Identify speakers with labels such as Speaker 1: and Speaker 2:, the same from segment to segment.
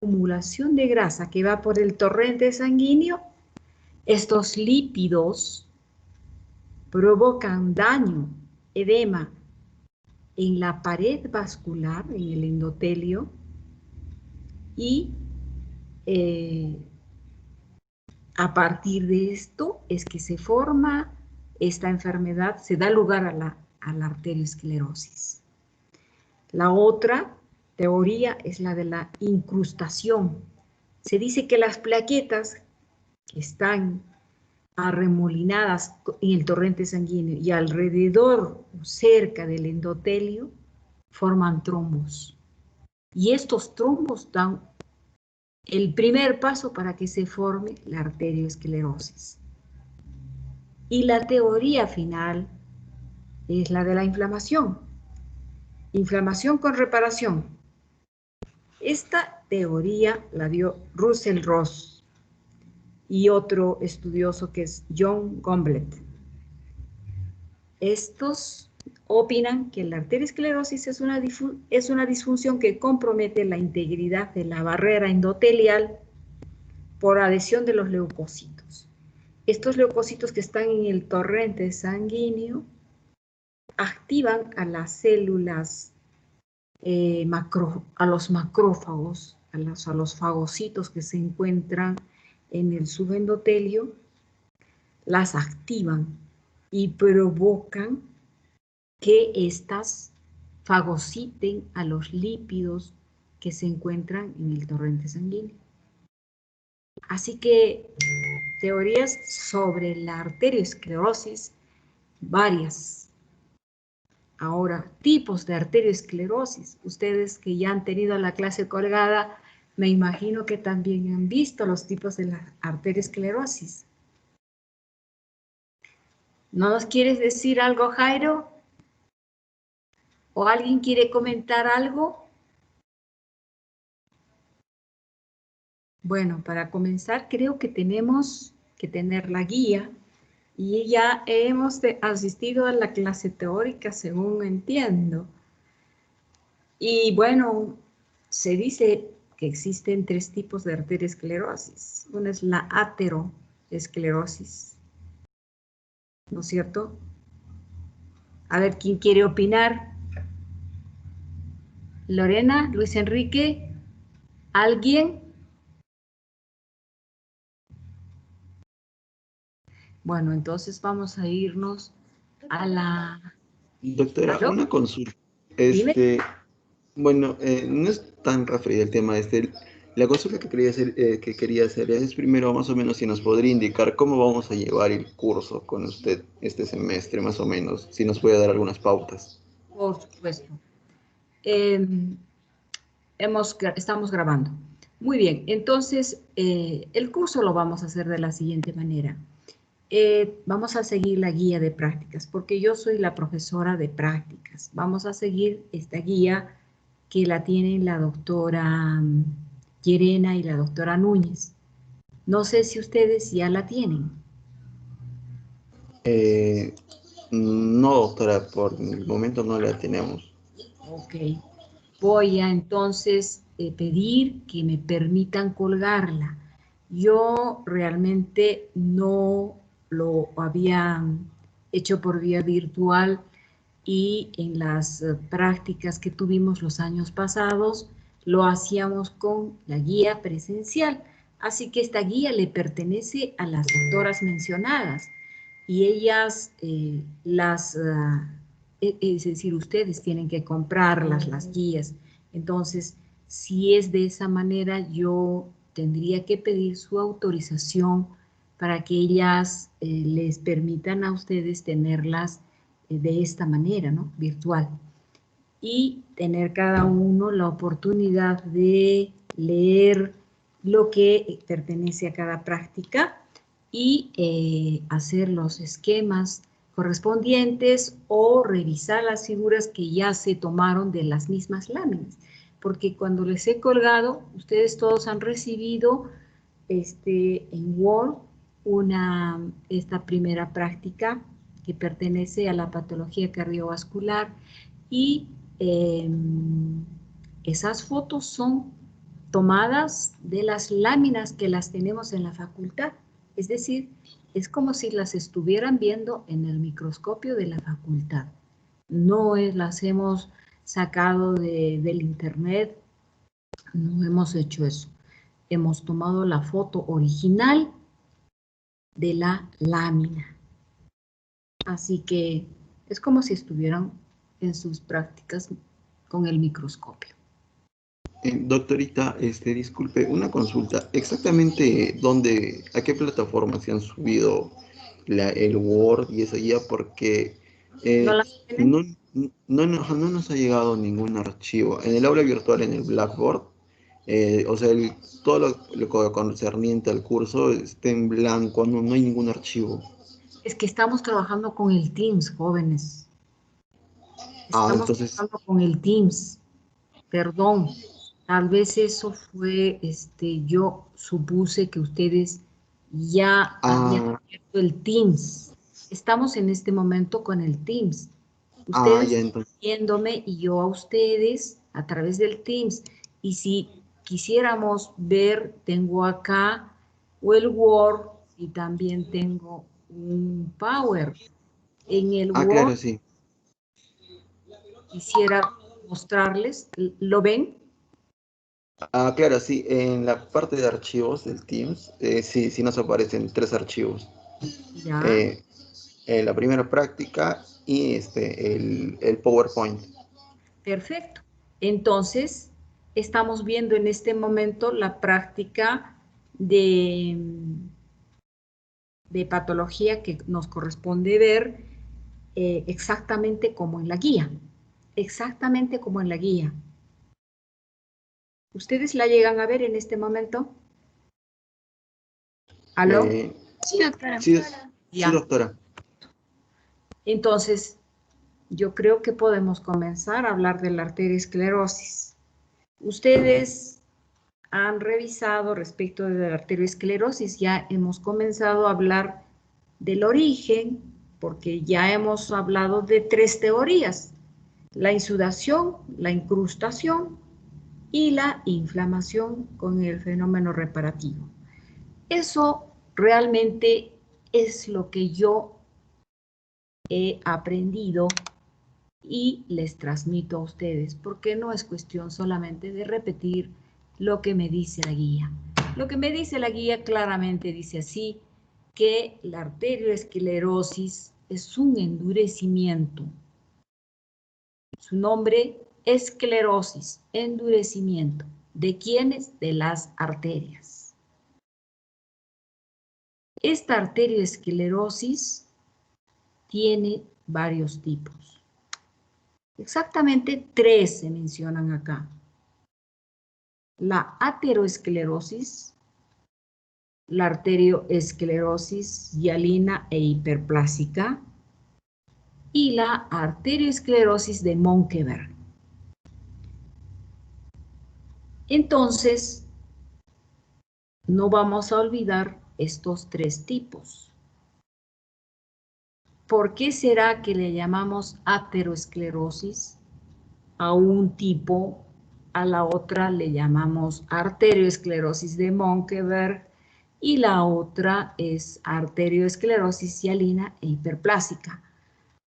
Speaker 1: acumulación de grasa que va por el torrente sanguíneo, estos lípidos provocan daño, edema en la pared vascular, en el endotelio, y a partir de esto es que se forma esta enfermedad, se da lugar a la arteriosclerosis. La otra teoría es la de la incrustación. Se dice que las plaquetas que están arremolinadas en el torrente sanguíneo y alrededor o cerca del endotelio forman trombos. Y estos trombos dan el primer paso para que se forme la arteriosclerosis. Y la teoría final es la de la inflamación. Inflamación con reparación. Esta teoría la dio Russell Ross y otro estudioso que es John Gomblett. Estos opinan que la arteriosclerosis es una disfunción que compromete la integridad de la barrera endotelial por adhesión de los leucocitos. Estos leucocitos que están en el torrente sanguíneo activan a las células, a los macrófagos, a los fagocitos que se encuentran en el subendotelio, las activan y provocan que éstas fagociten a los lípidos que se encuentran en el torrente sanguíneo. Así que teorías sobre la arteriosclerosis, varias. Ahora, tipos de arteriosclerosis. Ustedes que ya han tenido la clase colgada, me imagino que también han visto los tipos de la arteriosclerosis. ¿No nos quieres decir algo, Jairo? ¿O alguien quiere comentar algo? Bueno, para comenzar, creo que tenemos que tener la guía y ya hemos asistido a la clase teórica, según entiendo. Y bueno, se dice que existen 3 tipos de arteriosclerosis. Una es la ateroesclerosis, ¿no es cierto? A ver, ¿quién quiere opinar? Lorena, Luis Enrique, ¿alguien? Bueno, entonces vamos a irnos a la...
Speaker 2: Doctora,
Speaker 1: ¿Aló?
Speaker 2: una consulta.
Speaker 1: Dime.
Speaker 2: Bueno, no es tan referido el tema La consulta que quería hacer es primero más o menos si nos podría indicar cómo vamos a llevar el curso con usted este semestre, más o menos, si nos puede dar algunas pautas.
Speaker 1: Por supuesto. Estamos grabando. Muy bien, entonces el curso lo vamos a hacer de la siguiente manera. Vamos a seguir la guía de prácticas, porque yo soy la profesora de prácticas. Vamos a seguir esta guía que la tienen la doctora Llerena y la doctora Núñez. No sé si ustedes ya la tienen.
Speaker 2: No, doctora, por el momento no la tenemos.
Speaker 1: Ok. Voy a entonces pedir que me permitan colgarla. Yo realmente no lo había hecho por vía virtual y en las prácticas que tuvimos los años pasados lo hacíamos con la guía presencial. Así que esta guía le pertenece a las doctoras mencionadas y ellas es decir, ustedes tienen que comprarlas, las guías. Entonces, si es de esa manera, yo tendría que pedir su autorización para que ellas les permitan a ustedes tenerlas de esta manera, ¿no? Virtual. Y tener cada uno la oportunidad de leer lo que pertenece a cada práctica y hacer los esquemas correspondientes o revisar las figuras que ya se tomaron de las mismas láminas. Porque cuando les he colgado, ustedes todos han recibido en Word esta primera práctica que pertenece a la patología cardiovascular y esas fotos son tomadas de las láminas que las tenemos en la facultad. Es decir, es como si las estuvieran viendo en el microscopio de la facultad. No las hemos sacado del internet, no hemos hecho eso. Hemos tomado la foto original de la lámina. Así que es como si estuvieran en sus prácticas con el microscopio.
Speaker 2: Doctorita, disculpe, una consulta. Exactamente dónde, a qué plataforma se han subido el Word y esa guía, porque
Speaker 1: ¿No
Speaker 2: eh,
Speaker 1: las tienen?
Speaker 2: no, no nos ha llegado ningún archivo. En el aula virtual, en el Blackboard, o sea, todo lo concerniente al curso está en blanco, no hay ningún archivo.
Speaker 1: Es que estamos trabajando con el Teams, jóvenes.
Speaker 2: Ah,
Speaker 1: Estamos
Speaker 2: entonces,
Speaker 1: trabajando con el Teams. Perdón, tal vez eso fue, yo supuse que ustedes ya habían
Speaker 2: ah,
Speaker 1: abierto el Teams. Estamos en este momento con el Teams.
Speaker 2: ya
Speaker 1: Ustedes
Speaker 2: entonces.
Speaker 1: viéndome y yo a ustedes a través del Teams. Y si quisiéramos ver, tengo acá o el Word y también tengo un Power. En el
Speaker 2: Ah,
Speaker 1: Word
Speaker 2: claro, sí.
Speaker 1: quisiera mostrarles, ¿lo ven?
Speaker 2: Ah, claro, sí, en la parte de archivos del Teams, sí nos aparecen tres archivos.
Speaker 1: Ya,
Speaker 2: Eh, la primera práctica y el PowerPoint.
Speaker 1: perfecto. Entonces, estamos viendo en este momento la práctica de, de patología que nos corresponde ver exactamente como en la guía. Exactamente como en la guía. ¿Ustedes la llegan a ver en este momento? ¿Aló?
Speaker 2: Eh,
Speaker 3: Sí, doctora.
Speaker 2: sí, sí,
Speaker 1: Ya.
Speaker 2: doctora.
Speaker 1: Entonces, yo creo que podemos comenzar a hablar de la arteriosclerosis. Ustedes han revisado respecto de la arteriosclerosis, ya hemos comenzado a hablar del origen, porque ya hemos hablado de tres teorías: la insudación, la incrustación y la inflamación con el fenómeno reparativo. Eso realmente es lo que yo he aprendido y les transmito a ustedes, porque no es cuestión solamente de repetir lo que me dice la guía. Lo que me dice la guía claramente dice así, que la arterioesclerosis es un endurecimiento. Su nombre, esclerosis, endurecimiento. ¿De quiénes? De las arterias. Esta arterioesclerosis tiene varios tipos. Exactamente tres se mencionan acá: la ateroesclerosis, la arterioesclerosis hialina e hiperplásica y la arterioesclerosis de Monkeberg. Entonces, no vamos a olvidar estos tres tipos. ¿Por qué será que le llamamos ateroesclerosis a un tipo? A la otra le llamamos arterioesclerosis de Monkeberg y la otra es arterioesclerosis hialina e hiperplásica.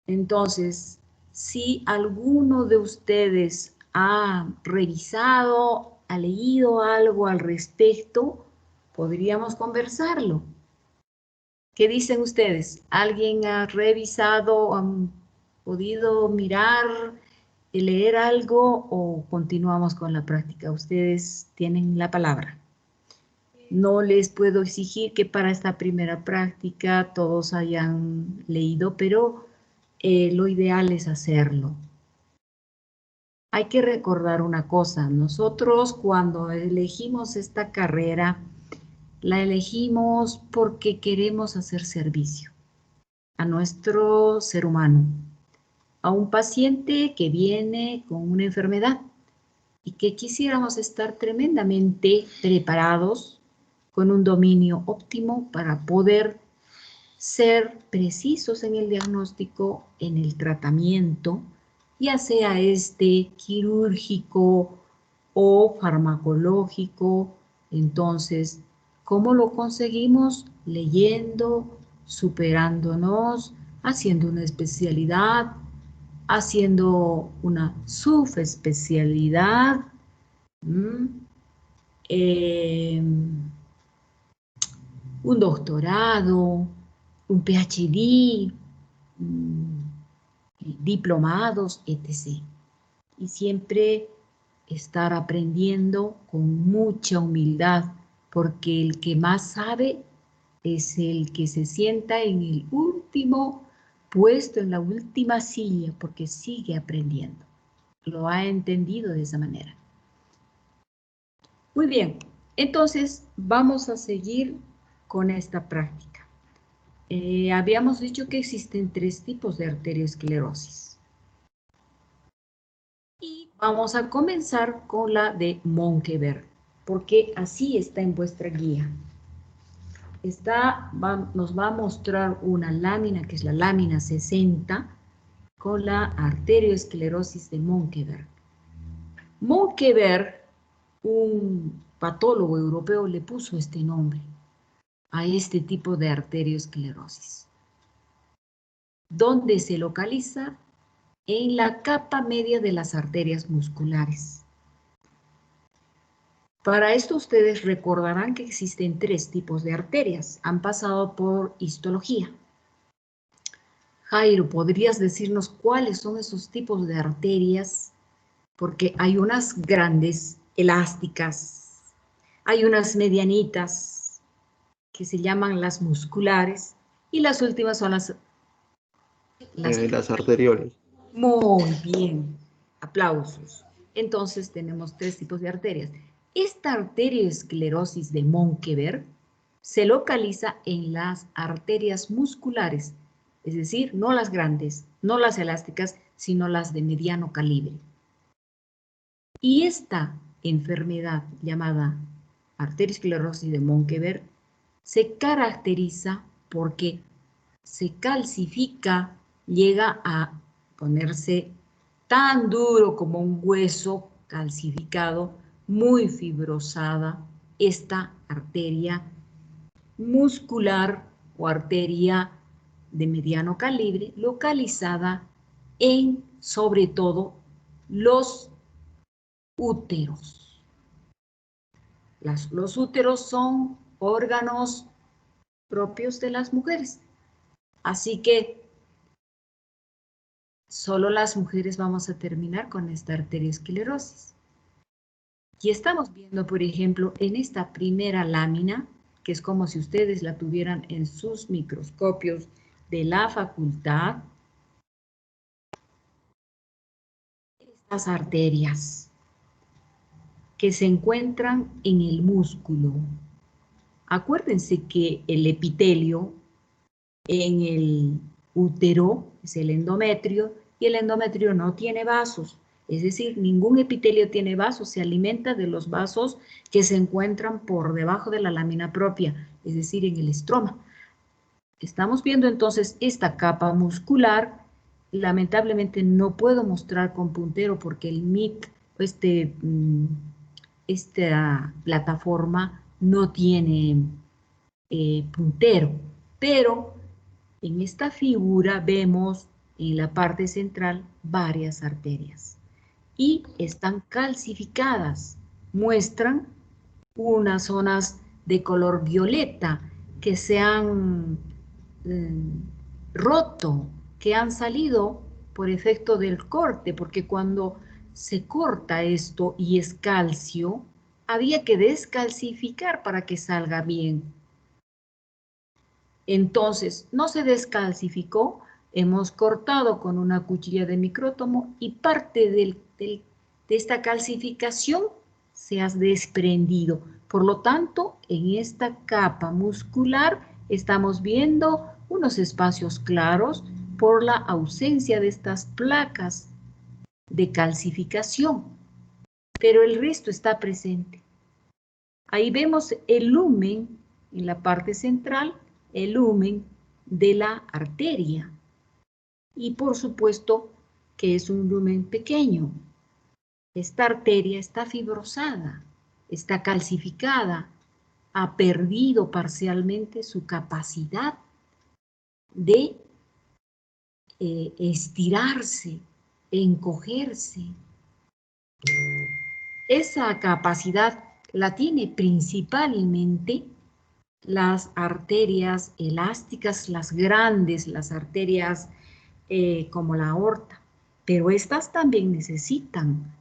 Speaker 1: Entonces, si alguno de ustedes ha revisado, ha leído algo al respecto, podríamos conversarlo. ¿Qué dicen ustedes? ¿Alguien ha revisado, han podido mirar, leer algo o continuamos con la práctica? Ustedes tienen la palabra. No les puedo exigir que para esta primera práctica todos hayan leído, pero lo ideal es hacerlo. Hay que recordar una cosa: nosotros cuando elegimos esta carrera, la elegimos porque queremos hacer servicio a nuestro ser humano, a un paciente que viene con una enfermedad y que quisiéramos estar tremendamente preparados con un dominio óptimo para poder ser precisos en el diagnóstico, en el tratamiento, ya sea quirúrgico o farmacológico. Entonces, ¿cómo lo conseguimos? Leyendo, superándonos, haciendo una especialidad, haciendo una subespecialidad, ¿m? Eh, un doctorado, un PhD, mm, diplomados, etc. Y siempre estar aprendiendo con mucha humildad, porque el que más sabe es el que se sienta en el último puesto, en la última silla, porque sigue aprendiendo. Lo ha entendido de esa manera. Muy bien, entonces vamos a seguir con esta práctica. Habíamos dicho que existen 3 tipos de arteriosclerosis. Y vamos a comenzar con la de Monkeberg, porque así está en vuestra guía. Nos va a mostrar una lámina, que es la lámina 60, con la arteriosclerosis de Monkeberg. Monkeberg, un patólogo europeo, le puso este nombre a este tipo de arteriosclerosis, donde se localiza en la capa media de las arterias musculares. Para esto ustedes recordarán que existen 3 tipos de arterias. Han pasado por histología. Jairo, ¿podrías decirnos cuáles son esos tipos de arterias? Porque hay unas grandes, elásticas, hay unas medianitas, que se llaman las musculares, y las últimas son las
Speaker 2: Las arterioles.
Speaker 1: Muy bien, aplausos. Entonces tenemos 3 tipos de arterias. Esta arteriosclerosis de Monkeberg se localiza en las arterias musculares, es decir, no las grandes, no las elásticas, sino las de mediano calibre. Y esta enfermedad llamada arteriosclerosis de Monkeberg se caracteriza porque se calcifica, llega a ponerse tan duro como un hueso calcificado, muy fibrosada, esta arteria muscular o arteria de mediano calibre, localizada en, sobre todo, los úteros. Los úteros son órganos propios de las mujeres. Así que solo las mujeres vamos a terminar con esta arteriosclerosis. Y estamos viendo, por ejemplo, en esta primera lámina, que es como si ustedes la tuvieran en sus microscopios de la facultad, estas arterias que se encuentran en el músculo. Acuérdense que el epitelio en el útero es el endometrio, y el endometrio no tiene vasos, es decir, ningún epitelio tiene vasos, se alimenta de los vasos que se encuentran por debajo de la lámina propia, es decir, en el estroma. Estamos viendo entonces esta capa muscular. Lamentablemente no puedo mostrar con puntero porque el MIC, esta plataforma no tiene puntero, pero en esta figura vemos en la parte central varias arterias y están calcificadas, muestran unas zonas de color violeta que se han roto, que han salido por efecto del corte, porque cuando se corta esto y es calcio, había que descalcificar para que salga bien. Entonces, no se descalcificó, hemos cortado con una cuchilla de micrótomo y parte de esta calcificación se ha desprendido. Por lo tanto, en esta capa muscular estamos viendo unos espacios claros por la ausencia de estas placas de calcificación, pero el resto está presente. Ahí vemos el lumen en la parte central, el lumen de la arteria. Y por supuesto que es un lumen pequeño. esta arteria está fibrosada, está calcificada, ha perdido parcialmente su capacidad de estirarse, encogerse. Esa capacidad la tiene principalmente las arterias elásticas, las grandes, las arterias como la aorta, pero estas también necesitan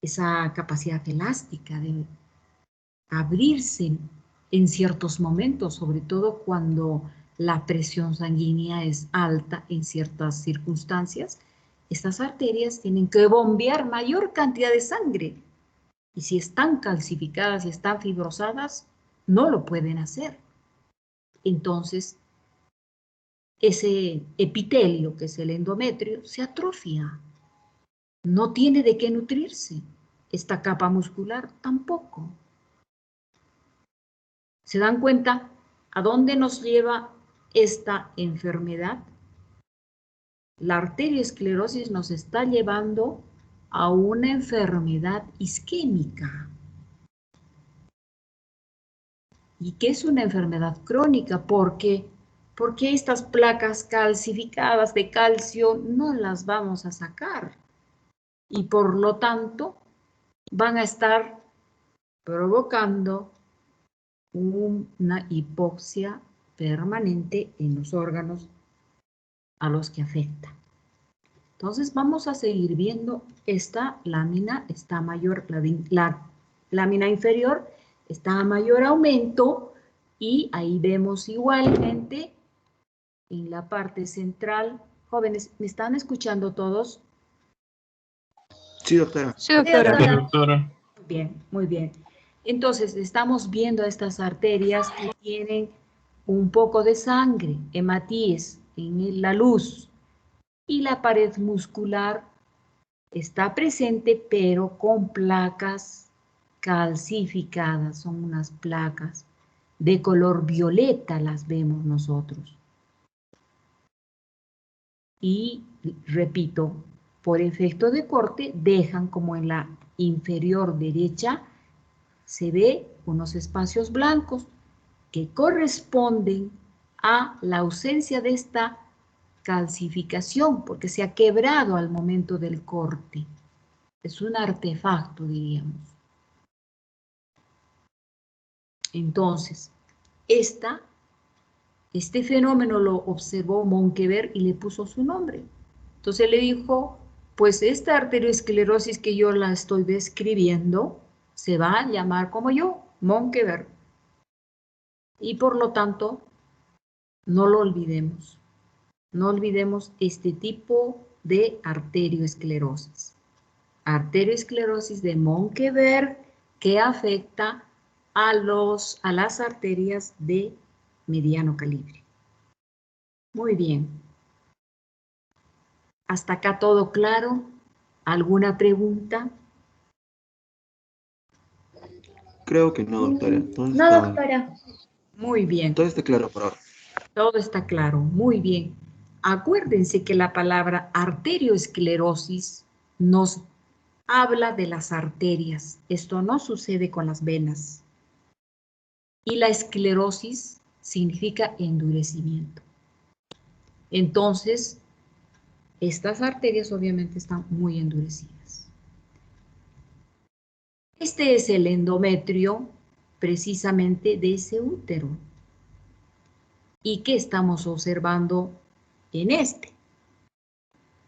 Speaker 1: esa capacidad elástica de abrirse en ciertos momentos, sobre todo cuando la presión sanguínea es alta en ciertas circunstancias. Estas arterias tienen que bombear mayor cantidad de sangre y si están calcificadas y están fibrosadas, no lo pueden hacer. Entonces, ese epitelio, que es el endometrio, se atrofia. No tiene de qué nutrirse. Esta capa muscular tampoco. ¿Se dan cuenta a dónde nos lleva esta enfermedad? La arteriosclerosis nos está llevando a una enfermedad isquémica. ¿Y qué es una enfermedad crónica? Porque estas placas calcificadas de calcio no las vamos a sacar y por lo tanto van a estar provocando una hipoxia permanente en los órganos a los que afecta. Entonces vamos a seguir viendo esta lámina, está mayor, la lámina inferior está a mayor aumento y ahí vemos igualmente en la parte central. Jóvenes, ¿me están escuchando todos?
Speaker 2: Sí, doctora.
Speaker 3: Sí, doctora.
Speaker 4: Sí, doctora.
Speaker 1: Bien, muy bien. Entonces, estamos viendo estas arterias que tienen un poco de sangre, hematíes, en la luz, y la pared muscular está presente, pero con placas calcificadas, son unas placas de color violeta, las vemos nosotros. Y, repito, por efecto de corte, dejan como en la inferior derecha, se ve unos espacios blancos que corresponden a la ausencia de esta calcificación, porque se ha quebrado al momento del corte. Es un artefacto, diríamos. Entonces, este fenómeno lo observó Monkeberg y le puso su nombre. Entonces le dijo, pues esta arteriosclerosis que yo la estoy describiendo se va a llamar como yo, Monkeberg. Y por lo tanto, no lo olvidemos. No olvidemos este tipo de arteriosclerosis. Arteriosclerosis de Monkeberg que afecta a las arterias de mediano calibre. Muy bien. ¿Hasta acá todo claro? ¿Alguna pregunta?
Speaker 2: Creo que no, doctora.
Speaker 3: No, doctora.
Speaker 1: Muy bien.
Speaker 2: Todo está claro por ahora.
Speaker 1: Todo está claro. Muy bien. Acuérdense que la palabra arterioesclerosis nos habla de las arterias. Esto no sucede con las venas. Y la esclerosis significa endurecimiento. Entonces, estas arterias obviamente están muy endurecidas. Este es el endometrio precisamente de ese útero. ¿Y qué estamos observando en este?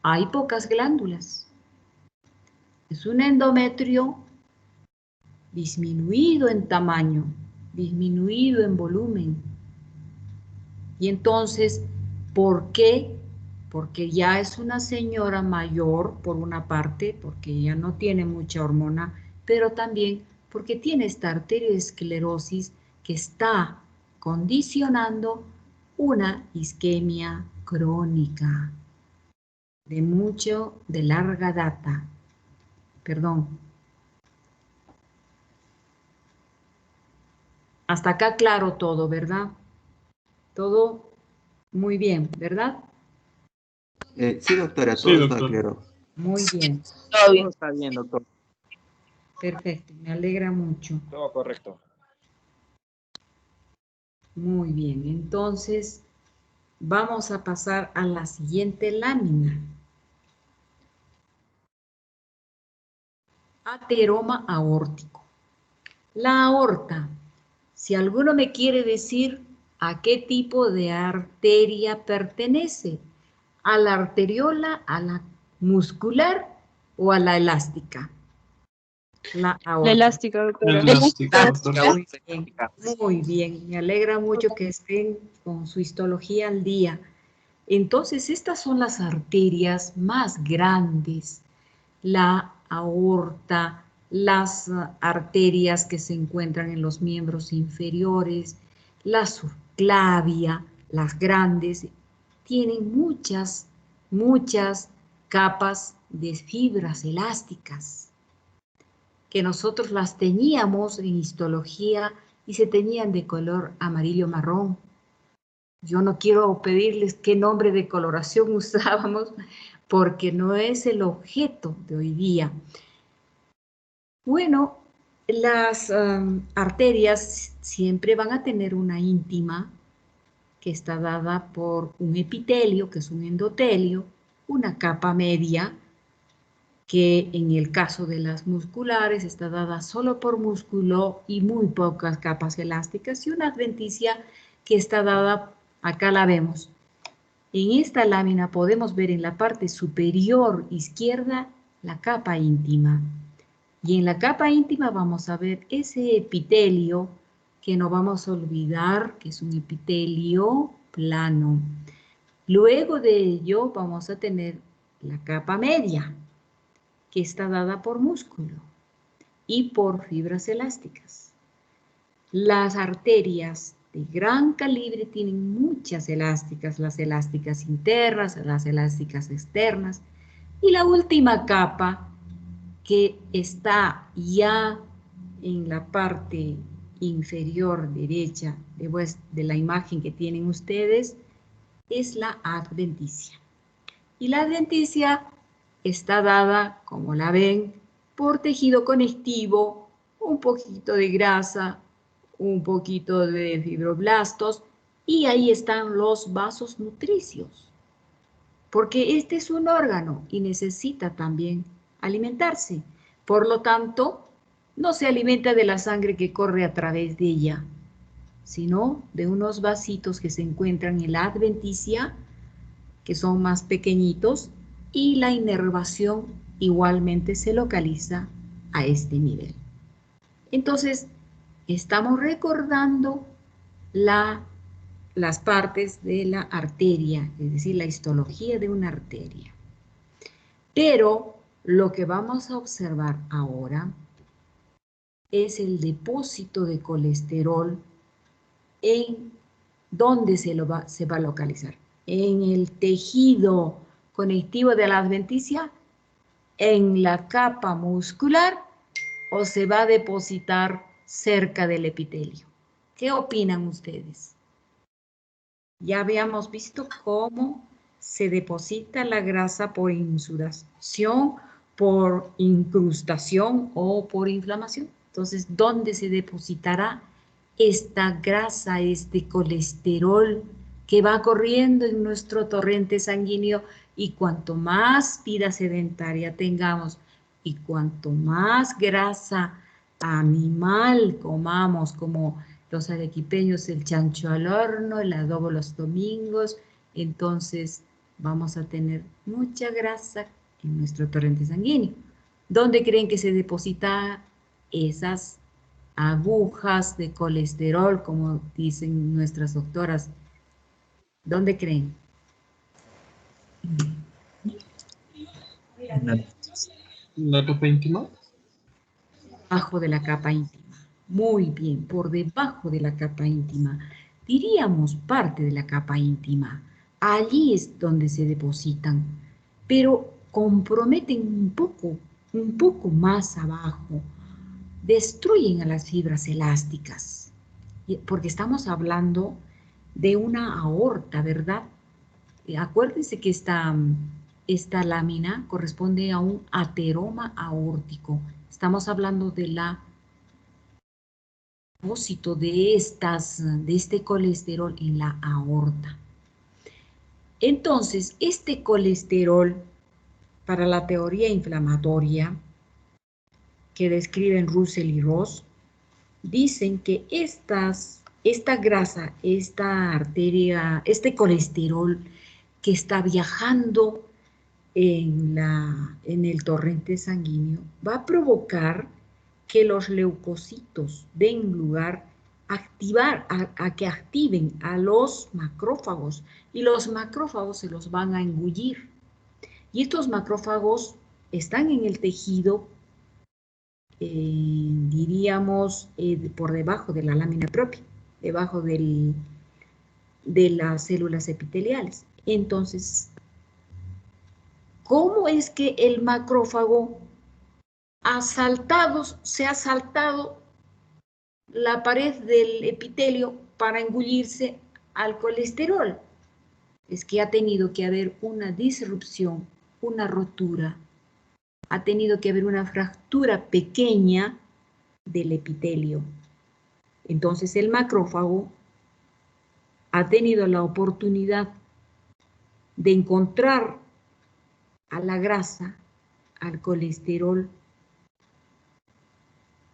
Speaker 1: Hay pocas glándulas. Es un endometrio disminuido en tamaño, disminuido en volumen. Y entonces, ¿por qué? Porque ya es una señora mayor, por una parte, porque ella no tiene mucha hormona, pero también porque tiene esta arteriosclerosis que está condicionando una isquemia crónica de larga data. Perdón. Hasta acá claro todo, ¿verdad? Todo muy bien, ¿verdad?
Speaker 2: Sí, doctora,
Speaker 4: Sí,
Speaker 2: todo está
Speaker 4: doctor.
Speaker 2: claro.
Speaker 1: Muy bien,
Speaker 3: Todo bien, está bien, doctor.
Speaker 1: perfecto, me alegra mucho.
Speaker 3: Todo correcto.
Speaker 1: Muy bien, entonces vamos a pasar a la siguiente lámina. Ateroma aórtico. La aorta, si alguno me quiere decir a qué tipo de arteria pertenece, a la arteriola, a la muscular o a la elástica. La
Speaker 4: La
Speaker 1: aorta.
Speaker 4: elástica, doctora.
Speaker 5: Elástica, doctor.
Speaker 1: Muy bien, muy bien. Me alegra mucho que estén con su histología al día. Entonces, estas son las arterias más grandes. La aorta, las arterias que se encuentran en los miembros inferiores, la subclavia, las grandes, tienen muchas capas de fibras elásticas que nosotros las teníamos en histología y se tenían de color amarillo marrón. Yo no quiero pedirles qué nombre de coloración usábamos porque no es el objeto de hoy día. Bueno, las arterias siempre van a tener una íntima que está dada por un epitelio, que es un endotelio, una capa media, que en el caso de las musculares está dada solo por músculo y muy pocas capas elásticas, y una adventicia que está dada, acá la vemos. En esta lámina podemos ver en la parte superior izquierda la capa íntima. Y en la capa íntima vamos a ver ese epitelio que no vamos a olvidar que es un epitelio plano. Luego de ello vamos a tener la capa media, que está dada por músculo y por fibras elásticas. Las arterias de gran calibre tienen muchas elásticas, las elásticas internas, las elásticas externas, y la última capa que está ya en la parte inferior derecha de la imagen que tienen ustedes es la adventicia. Y la adventicia está dada, como la ven, por tejido conectivo, un poquito de grasa, un poquito de fibroblastos, y ahí están los vasos nutricios, porque este es un órgano y necesita también alimentarse. Por lo tanto, no se alimenta de la sangre que corre a través de ella, sino de unos vasitos que se encuentran en la adventicia, que son más pequeñitos, y la inervación igualmente se localiza a este nivel. Entonces, estamos recordando las partes de la arteria, es decir, la histología de una arteria. Pero lo que vamos a observar ahora es el depósito de colesterol en dónde se va a localizar. En el tejido conectivo de la adventicia, en la capa muscular, o se va a depositar cerca del epitelio. ¿Qué opinan ustedes? Ya habíamos visto cómo se deposita la grasa por insudación, por incrustación o por inflamación. Entonces, ¿dónde se depositará esta grasa, este colesterol que va corriendo en nuestro torrente sanguíneo? Y cuanto más vida sedentaria tengamos y cuanto más grasa animal comamos, como los arequipeños, el chancho al horno, el adobo los domingos, entonces vamos a tener mucha grasa en nuestro torrente sanguíneo. ¿Dónde creen que se deposita esas agujas de colesterol, como dicen nuestras doctoras? ¿Dónde creen?
Speaker 5: ¿La capa íntima?
Speaker 1: Debajo de la capa íntima. Muy bien, por debajo de la capa íntima. Diríamos parte de la capa íntima. Allí es donde se depositan, pero comprometen un poco más abajo. Destruyen a las fibras elásticas, porque estamos hablando de una aorta, ¿verdad? Acuérdense que esta esta lámina corresponde a un ateroma aórtico. Estamos hablando del depósito de este colesterol en la aorta. Entonces, este colesterol, para la teoría inflamatoria que describen Russell y Ross, dicen que esta grasa, esta arteria, este colesterol que está viajando en el torrente sanguíneo va a provocar que los leucocitos den lugar a que activen a los macrófagos, y los macrófagos se los van a engullir. Y estos macrófagos están en el tejido, diríamos, por debajo de la lámina propia, debajo de las células epiteliales. Entonces, ¿cómo es que el macrófago se ha saltado la pared del epitelio para engullirse al colesterol? Es que ha tenido que haber una disrupción, una rotura, ha tenido que haber una fractura pequeña del epitelio. Entonces el macrófago ha tenido la oportunidad de encontrar a la grasa, al colesterol,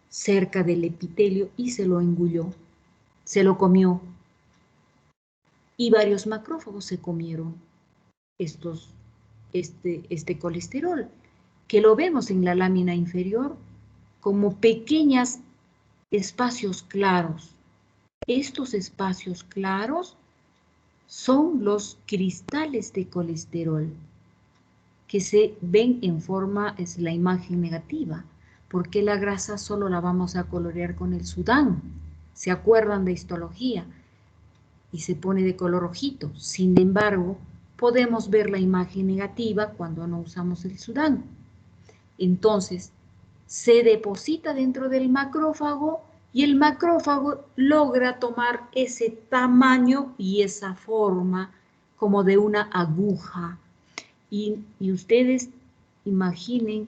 Speaker 1: cerca del epitelio y se lo engulló, se lo comió. Y varios macrófagos se comieron este colesterol, que lo vemos en la lámina inferior como pequeños espacios claros. Estos espacios claros son los cristales de colesterol que se ven en forma, es la imagen negativa, porque la grasa solo la vamos a colorear con el sudán. ¿Se acuerdan de histología? Y se pone de color rojito. Sin embargo, podemos ver la imagen negativa cuando no usamos el sudán. Entonces, se deposita dentro del macrófago y el macrófago logra tomar ese tamaño y esa forma como de una aguja. Y ustedes imaginen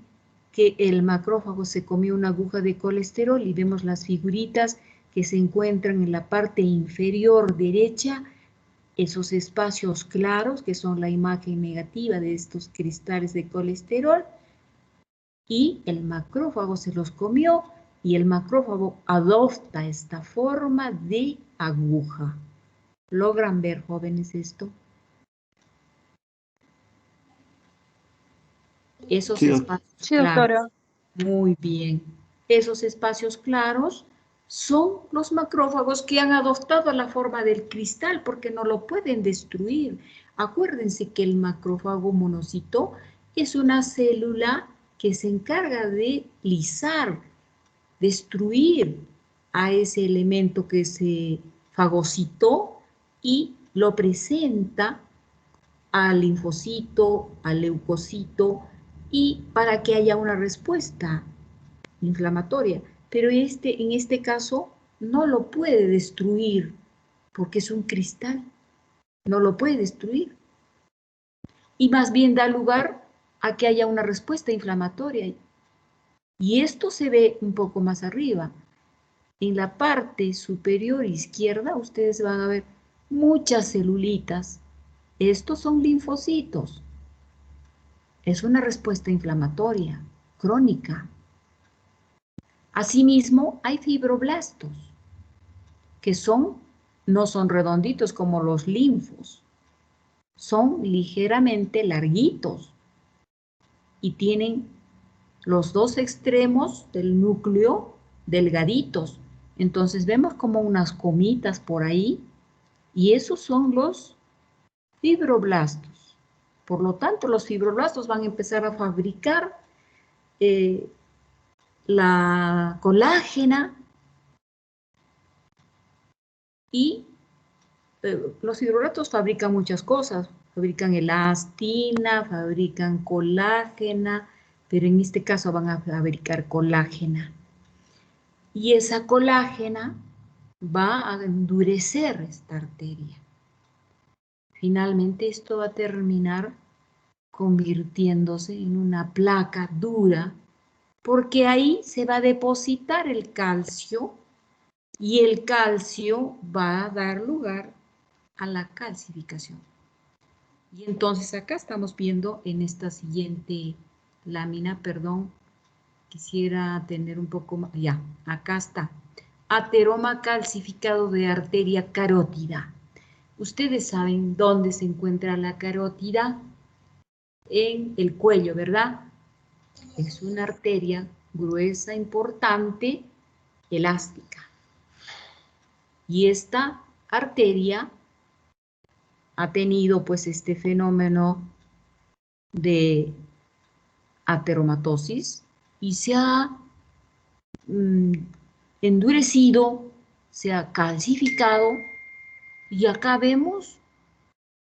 Speaker 1: que el macrófago se comió una aguja de colesterol y vemos las figuritas que se encuentran en la parte inferior derecha, esos espacios claros que son la imagen negativa de estos cristales de colesterol, y el macrófago se los comió y el macrófago adopta esta forma de aguja. ¿Logran ver, jóvenes, esto? Esos
Speaker 2: Sí,
Speaker 1: espacios
Speaker 4: Sí,
Speaker 1: claros.
Speaker 4: doctora.
Speaker 1: Muy bien. Esos espacios claros son los macrófagos que han adoptado la forma del cristal porque no lo pueden destruir. Acuérdense que el macrófago monocito es una célula que se encarga de lisar, destruir a ese elemento que se fagocitó y lo presenta al linfocito, al leucocito, y para que haya una respuesta inflamatoria. Pero en este caso no lo puede destruir porque es un cristal, no lo puede destruir. Y más bien da lugar a que haya una respuesta inflamatoria. Y esto se ve un poco más arriba. En la parte superior izquierda ustedes van a ver muchas celulitas. Estos son linfocitos. Es una respuesta inflamatoria crónica. Asimismo, hay fibroblastos, que no son redonditos como los linfos, son ligeramente larguitos y tienen los dos extremos del núcleo delgaditos. Entonces vemos como unas comitas por ahí y esos son los fibroblastos. Por lo tanto, los fibroblastos van a empezar a fabricar la colágena y los fibroblastos fabrican muchas cosas. Fabrican elastina, fabrican colágena, pero en este caso van a fabricar colágena. Y esa colágena va a endurecer esta arteria. Finalmente esto va a terminar convirtiéndose en una placa dura, porque ahí se va a depositar el calcio y el calcio va a dar lugar a la calcificación. Y entonces acá estamos viendo en esta siguiente lámina, perdón, quisiera tener un poco más, ya, acá está. Ateroma calcificado de arteria carótida. Ustedes saben dónde se encuentra la carótida, en el cuello, ¿verdad? Es una arteria gruesa, importante, elástica. Y esta arteria ha tenido pues este fenómeno de ateromatosis y se ha endurecido, se ha calcificado y acá vemos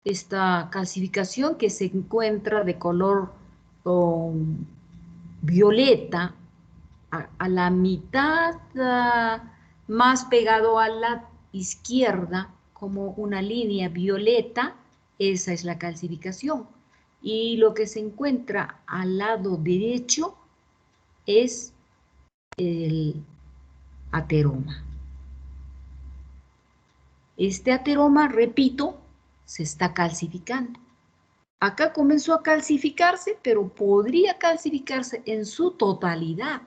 Speaker 1: esta calcificación que se encuentra de color violeta a la mitad, más pegado a la izquierda, como una línea violeta, esa es la calcificación. Y lo que se encuentra al lado derecho es el ateroma. Este ateroma, repito, se está calcificando. Acá comenzó a calcificarse, pero podría calcificarse en su totalidad.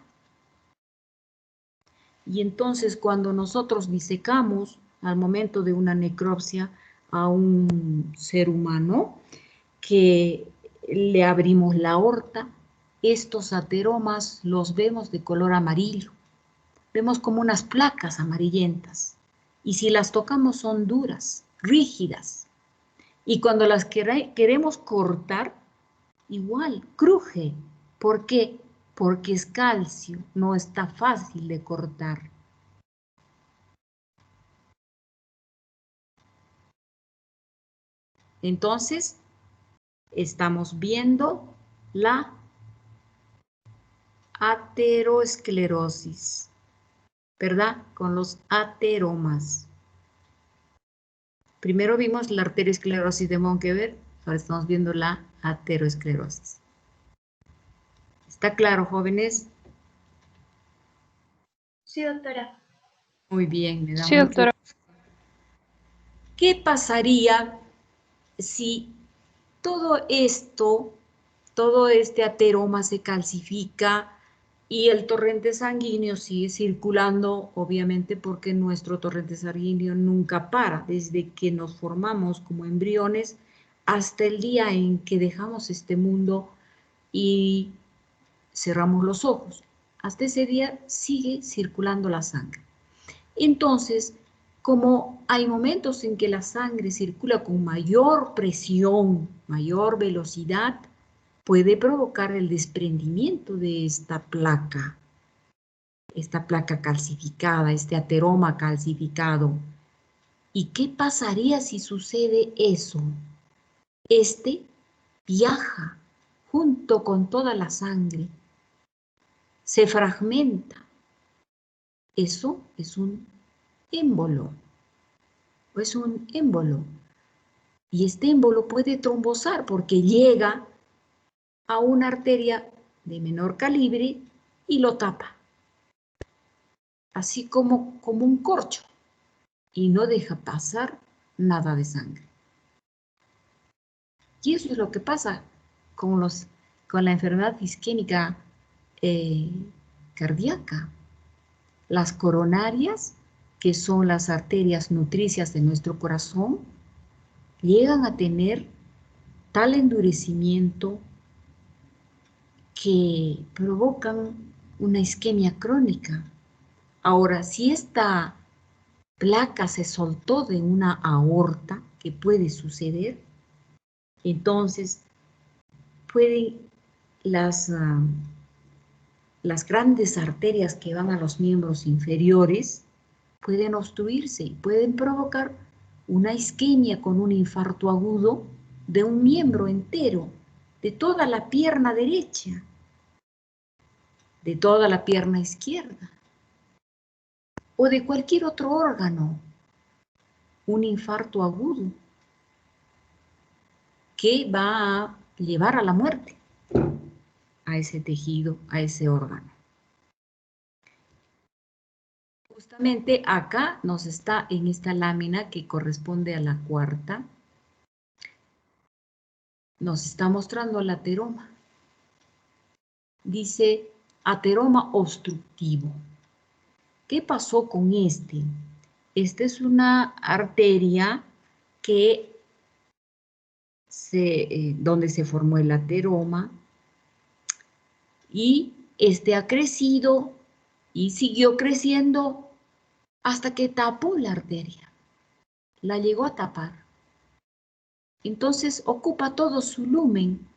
Speaker 1: Y entonces cuando nosotros disecamos al momento de una necropsia a un ser humano, que le abrimos la aorta, estos ateromas los vemos de color amarillo. Vemos como unas placas amarillentas. Y si las tocamos son duras, rígidas. Y cuando las queremos cortar, igual, cruje. ¿Por qué? Porque es calcio, no está fácil de cortar. Entonces, estamos viendo la aterosclerosis, ¿verdad? Con los ateromas. Primero vimos la arteriosclerosis de Monkeberg, ahora estamos viendo la aterosclerosis. ¿Está claro, jóvenes?
Speaker 4: Sí, doctora.
Speaker 1: Muy bien, me da
Speaker 4: Sí,
Speaker 1: mucho
Speaker 4: doctora.
Speaker 1: gusto. ¿Qué pasaría si todo esto, todo este ateroma se calcifica y el torrente sanguíneo sigue circulando, obviamente porque nuestro torrente sanguíneo nunca para, desde que nos formamos como embriones hasta el día en que dejamos este mundo y cerramos los ojos? Hasta ese día sigue circulando la sangre. Entonces, como hay momentos en que la sangre circula con mayor presión, mayor velocidad, puede provocar el desprendimiento de esta placa calcificada, este ateroma calcificado. ¿Y qué pasaría si sucede eso? Este viaja junto con toda la sangre, se fragmenta. Eso es un émbolo. Es un émbolo. Y este émbolo puede trombosar porque llega a una arteria de menor calibre y lo tapa. Así como un corcho. Y no deja pasar nada de sangre. Y eso es lo que pasa con la enfermedad isquémica cardíaca. Las coronarias, que son las arterias nutricias de nuestro corazón, llegan a tener tal endurecimiento que provocan una isquemia crónica. Ahora, si esta placa se soltó de una aorta, que puede suceder, entonces pueden las grandes arterias que van a los miembros inferiores pueden obstruirse y pueden provocar una isquemia con un infarto agudo de un miembro entero, de toda la pierna derecha, de toda la pierna izquierda o de cualquier otro órgano, un infarto agudo que va a llevar a la muerte a ese tejido, a ese órgano. Justamente acá nos está en esta lámina que corresponde a la cuarta, nos está mostrando el ateroma. Dice ateroma obstructivo. ¿Qué pasó con este? Esta es una arteria que donde se formó el ateroma y este ha crecido y siguió creciendo hasta que tapó la arteria. La llegó a tapar. Entonces ocupa todo su lumen.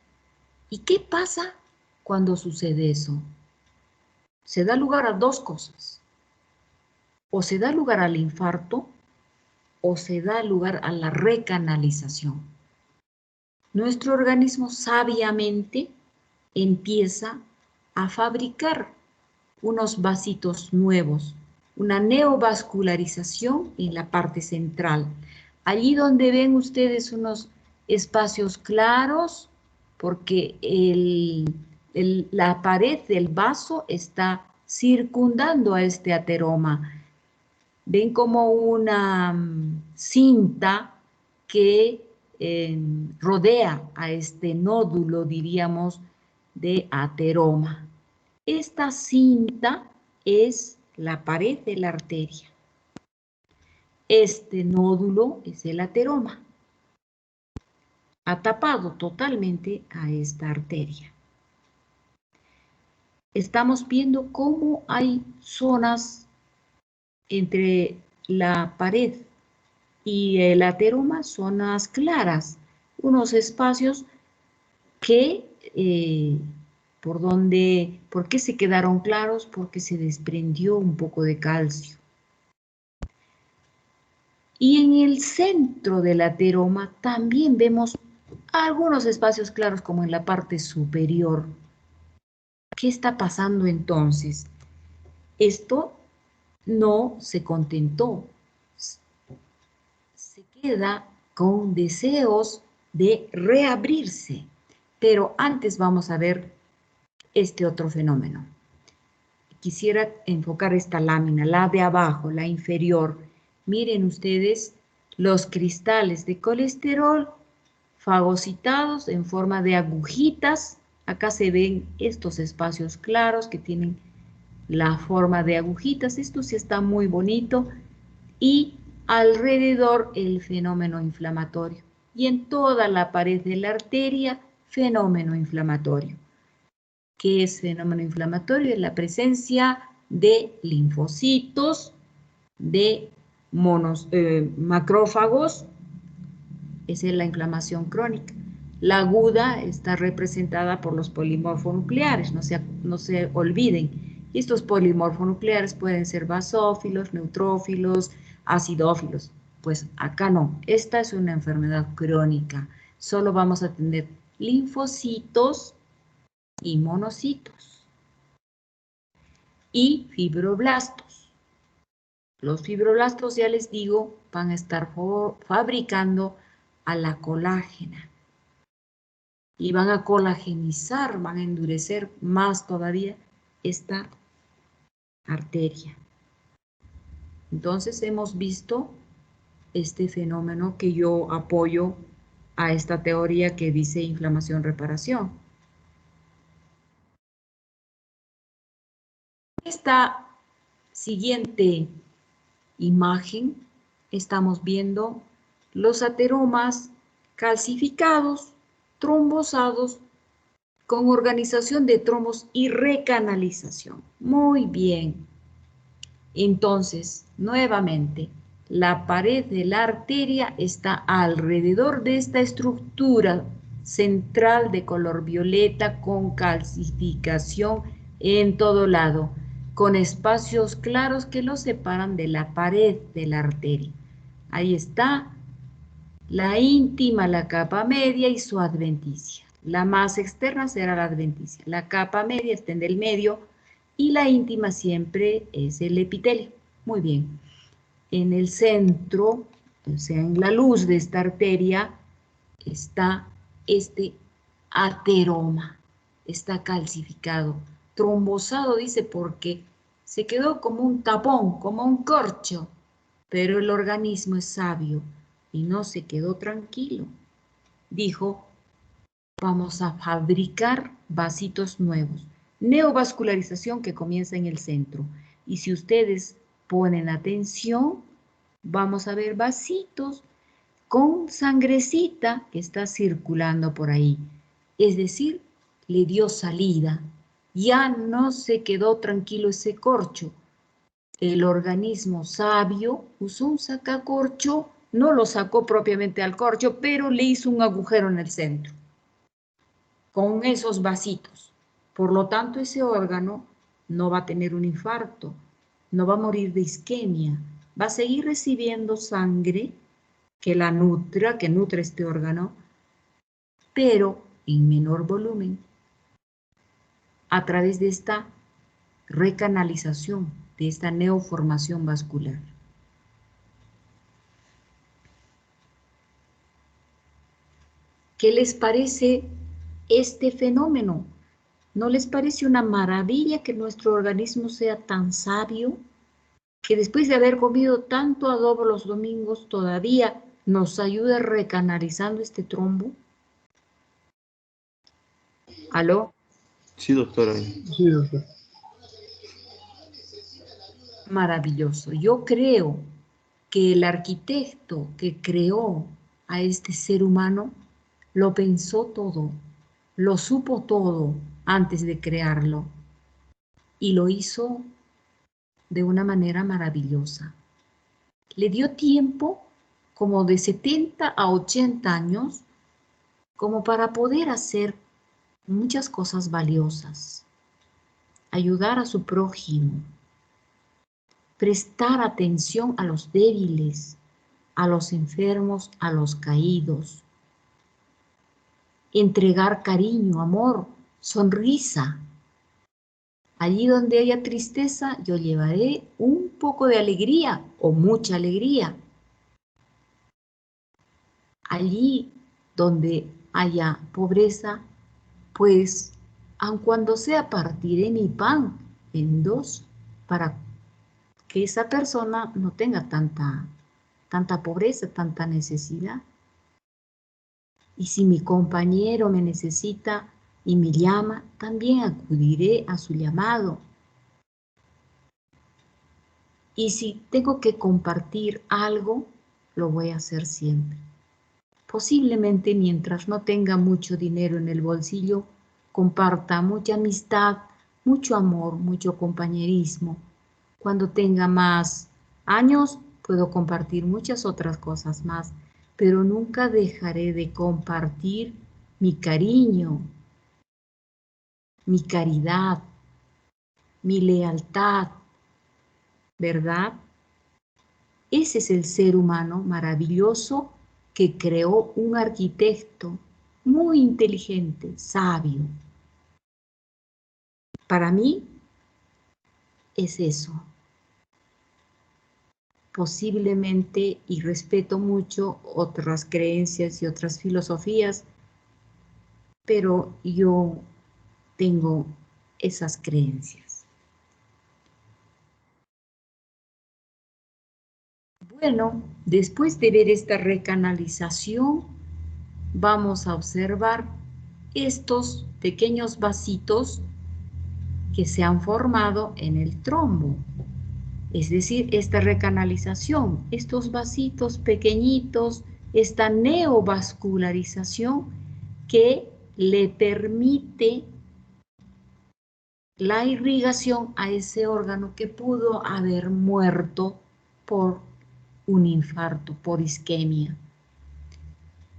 Speaker 1: ¿Y qué pasa cuando sucede eso? Se da lugar a dos cosas. O se da lugar al infarto o se da lugar a la recanalización. Nuestro organismo sabiamente empieza a fabricar unos vasitos nuevos, una neovascularización en la parte central. Allí donde ven ustedes unos espacios claros, porque la pared del vaso está circundando a este ateroma. Ven como una cinta que rodea a este nódulo, diríamos, de ateroma. Esta cinta es la pared de la arteria. Este nódulo es el ateroma. Ha tapado totalmente a esta arteria. Estamos viendo cómo hay zonas entre la pared y el ateroma, zonas claras, unos espacios que, ¿por qué se quedaron claros? Porque se desprendió un poco de calcio. Y en el centro del ateroma también vemos algunos espacios claros como en la parte superior. ¿Qué está pasando entonces? Esto no se contentó. Se queda con deseos de reabrirse. Pero antes vamos a ver este otro fenómeno. Quisiera enfocar esta lámina, la de abajo, la inferior. Miren ustedes los cristales de colesterol fagocitados en forma de agujitas. Acá se ven estos espacios claros que tienen la forma de agujitas. Esto sí está muy bonito. Y alrededor el fenómeno inflamatorio. Y en toda la pared de la arteria, fenómeno inflamatorio. ¿Qué es fenómeno inflamatorio? Es la presencia de linfocitos, de macrófagos. Esa es la inflamación crónica. La aguda está representada por los polimorfonucleares, no se olviden. Y estos polimorfonucleares pueden ser basófilos, neutrófilos, acidófilos. Pues acá no, esta es una enfermedad crónica. Solo vamos a tener linfocitos y monocitos. Y fibroblastos. Los fibroblastos, ya les digo, van a estar fabricando a la colágena. Y van a colagenizar, van a endurecer más todavía esta arteria. Entonces hemos visto este fenómeno que yo apoyo a esta teoría que dice inflamación-reparación. Esta siguiente imagen estamos viendo los ateromas calcificados, trombosados, con organización de trombos y recanalización. Muy bien. Entonces, nuevamente, la pared de la arteria está alrededor de esta estructura central de color violeta con calcificación en todo lado, con espacios claros que lo separan de la pared de la arteria. Ahí está la íntima, la capa media y su adventicia. La más externa será la adventicia. La capa media está en el medio y la íntima siempre es el epitelio. Muy bien. En el centro, o sea, en la luz de esta arteria, está este ateroma, está calcificado. Trombosado dice porque se quedó como un tapón, como un corcho, pero el organismo es sabio y no se quedó tranquilo. Dijo, vamos a fabricar vasitos nuevos. Neovascularización que comienza en el centro. Y si ustedes ponen atención, vamos a ver vasitos con sangrecita que está circulando por ahí. Es decir, le dio salida. Ya no se quedó tranquilo ese corcho. El organismo sabio usó un sacacorcho, no lo sacó propiamente al corcho, pero le hizo un agujero en el centro con esos vasitos. Por lo tanto, ese órgano no va a tener un infarto, no va a morir de isquemia, va a seguir recibiendo sangre que la nutra, que nutre este órgano, pero en menor volumen, a través de esta recanalización, de esta neoformación vascular. ¿Qué les parece este fenómeno? ¿No les parece una maravilla que nuestro organismo sea tan sabio, que después de haber comido tanto adobo los domingos todavía nos ayude recanalizando este trombo? ¿Aló?
Speaker 2: Sí, doctora.
Speaker 5: Sí, doctor.
Speaker 1: Maravilloso. Yo creo que el arquitecto que creó a este ser humano lo pensó todo, lo supo todo antes de crearlo y lo hizo de una manera maravillosa. Le dio tiempo como de 70 a 80 años como para poder hacer muchas cosas valiosas, ayudar a su prójimo, prestar atención a los débiles, a los enfermos, a los caídos, entregar cariño, amor, sonrisa. Allí donde haya tristeza, yo llevaré un poco de alegría o mucha alegría. Allí donde haya pobreza, pues, aun cuando sea, partiré mi pan en dos para que esa persona no tenga tanta pobreza, tanta necesidad. Y si mi compañero me necesita y me llama, también acudiré a su llamado. Y si tengo que compartir algo, lo voy a hacer siempre. Posiblemente mientras no tenga mucho dinero en el bolsillo, comparta mucha amistad, mucho amor, mucho compañerismo. Cuando tenga más años, puedo compartir muchas otras cosas más, pero nunca dejaré de compartir mi cariño, mi caridad, mi lealtad, ¿verdad? Ese es el ser humano maravilloso que creó un arquitecto muy inteligente, sabio. Para mí es eso. Posiblemente, y respeto mucho otras creencias y otras filosofías, pero yo tengo esas creencias. Bueno, después de ver esta recanalización, vamos a observar estos pequeños vasitos que se han formado en el trombo. Es decir, esta recanalización, estos vasitos pequeñitos, esta neovascularización que le permite la irrigación a ese órgano que pudo haber muerto por un infarto, por isquemia.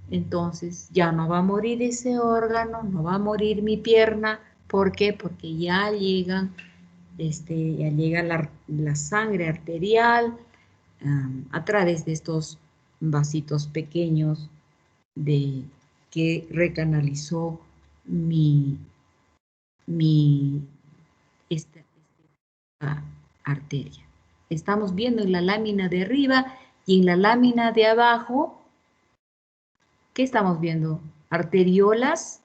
Speaker 1: Entonces ya no va a morir ese órgano, no va a morir mi pierna. ¿Por qué? Porque ya llega la sangre arterial a través de estos vasitos pequeños que recanalizó esta arteria. Estamos viendo en la lámina de arriba y en la lámina de abajo, ¿qué estamos viendo? Arteriolas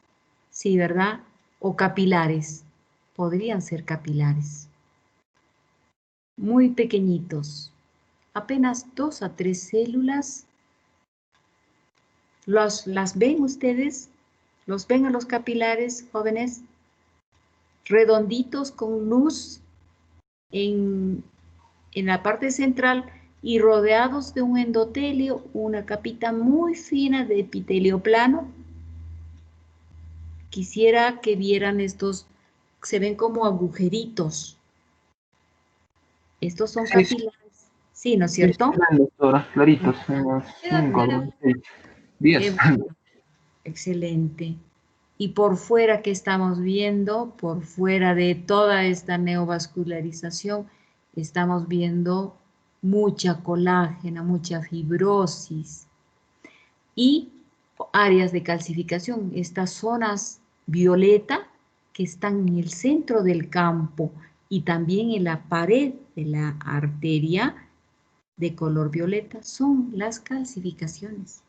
Speaker 1: Sí, ¿verdad? O capilares. Podrían ser capilares. Muy pequeñitos. Apenas 2 a 3 células. ¿Las ven ustedes? ¿Los ven a los capilares, jóvenes? Redonditos con luz en la parte central y rodeados de un endotelio, una capita muy fina de epitelio plano. Quisiera que vieran estos, se ven como agujeritos. Estos son
Speaker 5: Sí, sí,
Speaker 1: capilares. Sí, ¿no es
Speaker 5: sí,
Speaker 1: cierto?
Speaker 5: doctora, claritos, unos
Speaker 1: Queda
Speaker 5: 5,
Speaker 1: claro.
Speaker 5: 10.
Speaker 1: Qué bueno. Excelente. Y por fuera, ¿qué estamos viendo? Por fuera de toda esta neovascularización, estamos viendo mucha colágena, mucha fibrosis y áreas de calcificación. Estas zonas violeta que están en el centro del campo y también en la pared de la arteria de color violeta son las calcificaciones.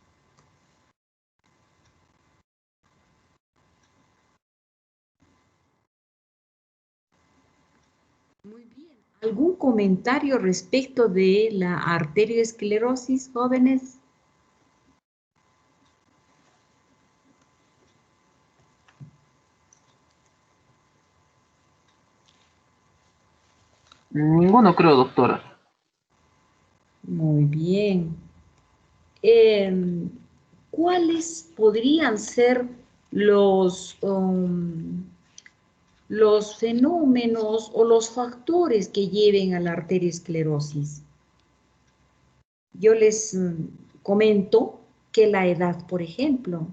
Speaker 1: Muy bien. ¿Algún comentario respecto de la arteriosclerosis, jóvenes?
Speaker 5: Ninguno creo, doctora.
Speaker 1: Muy bien. ¿Cuáles podrían ser los fenómenos o los factores que lleven a la arteriosclerosis? Yo les comento que la edad, por ejemplo,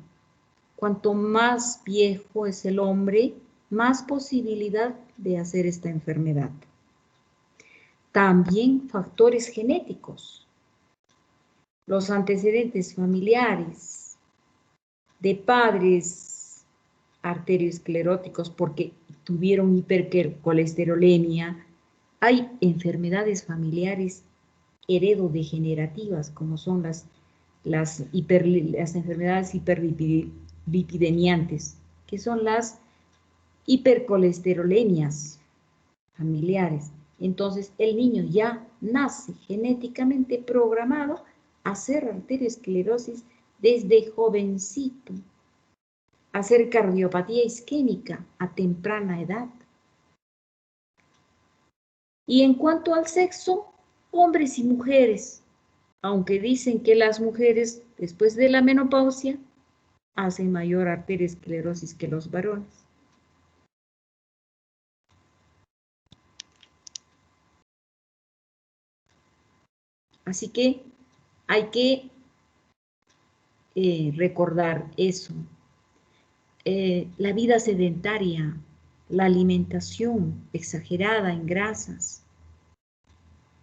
Speaker 1: cuanto más viejo es el hombre, más posibilidad de hacer esta enfermedad. También factores genéticos, los antecedentes familiares de padres arterioscleróticos porque tuvieron hipercolesterolemia. Hay enfermedades familiares heredodegenerativas, como son las enfermedades hiperlipidemiantes, que son las hipercolesterolemias familiares. Entonces, el niño ya nace genéticamente programado a hacer arteriosclerosis desde jovencito, a hacer cardiopatía isquémica a temprana edad. Y en cuanto al sexo, hombres y mujeres, aunque dicen que las mujeres después de la menopausia hacen mayor arteriosclerosis que los varones. Así que hay que recordar eso. La vida sedentaria, la alimentación exagerada en grasas.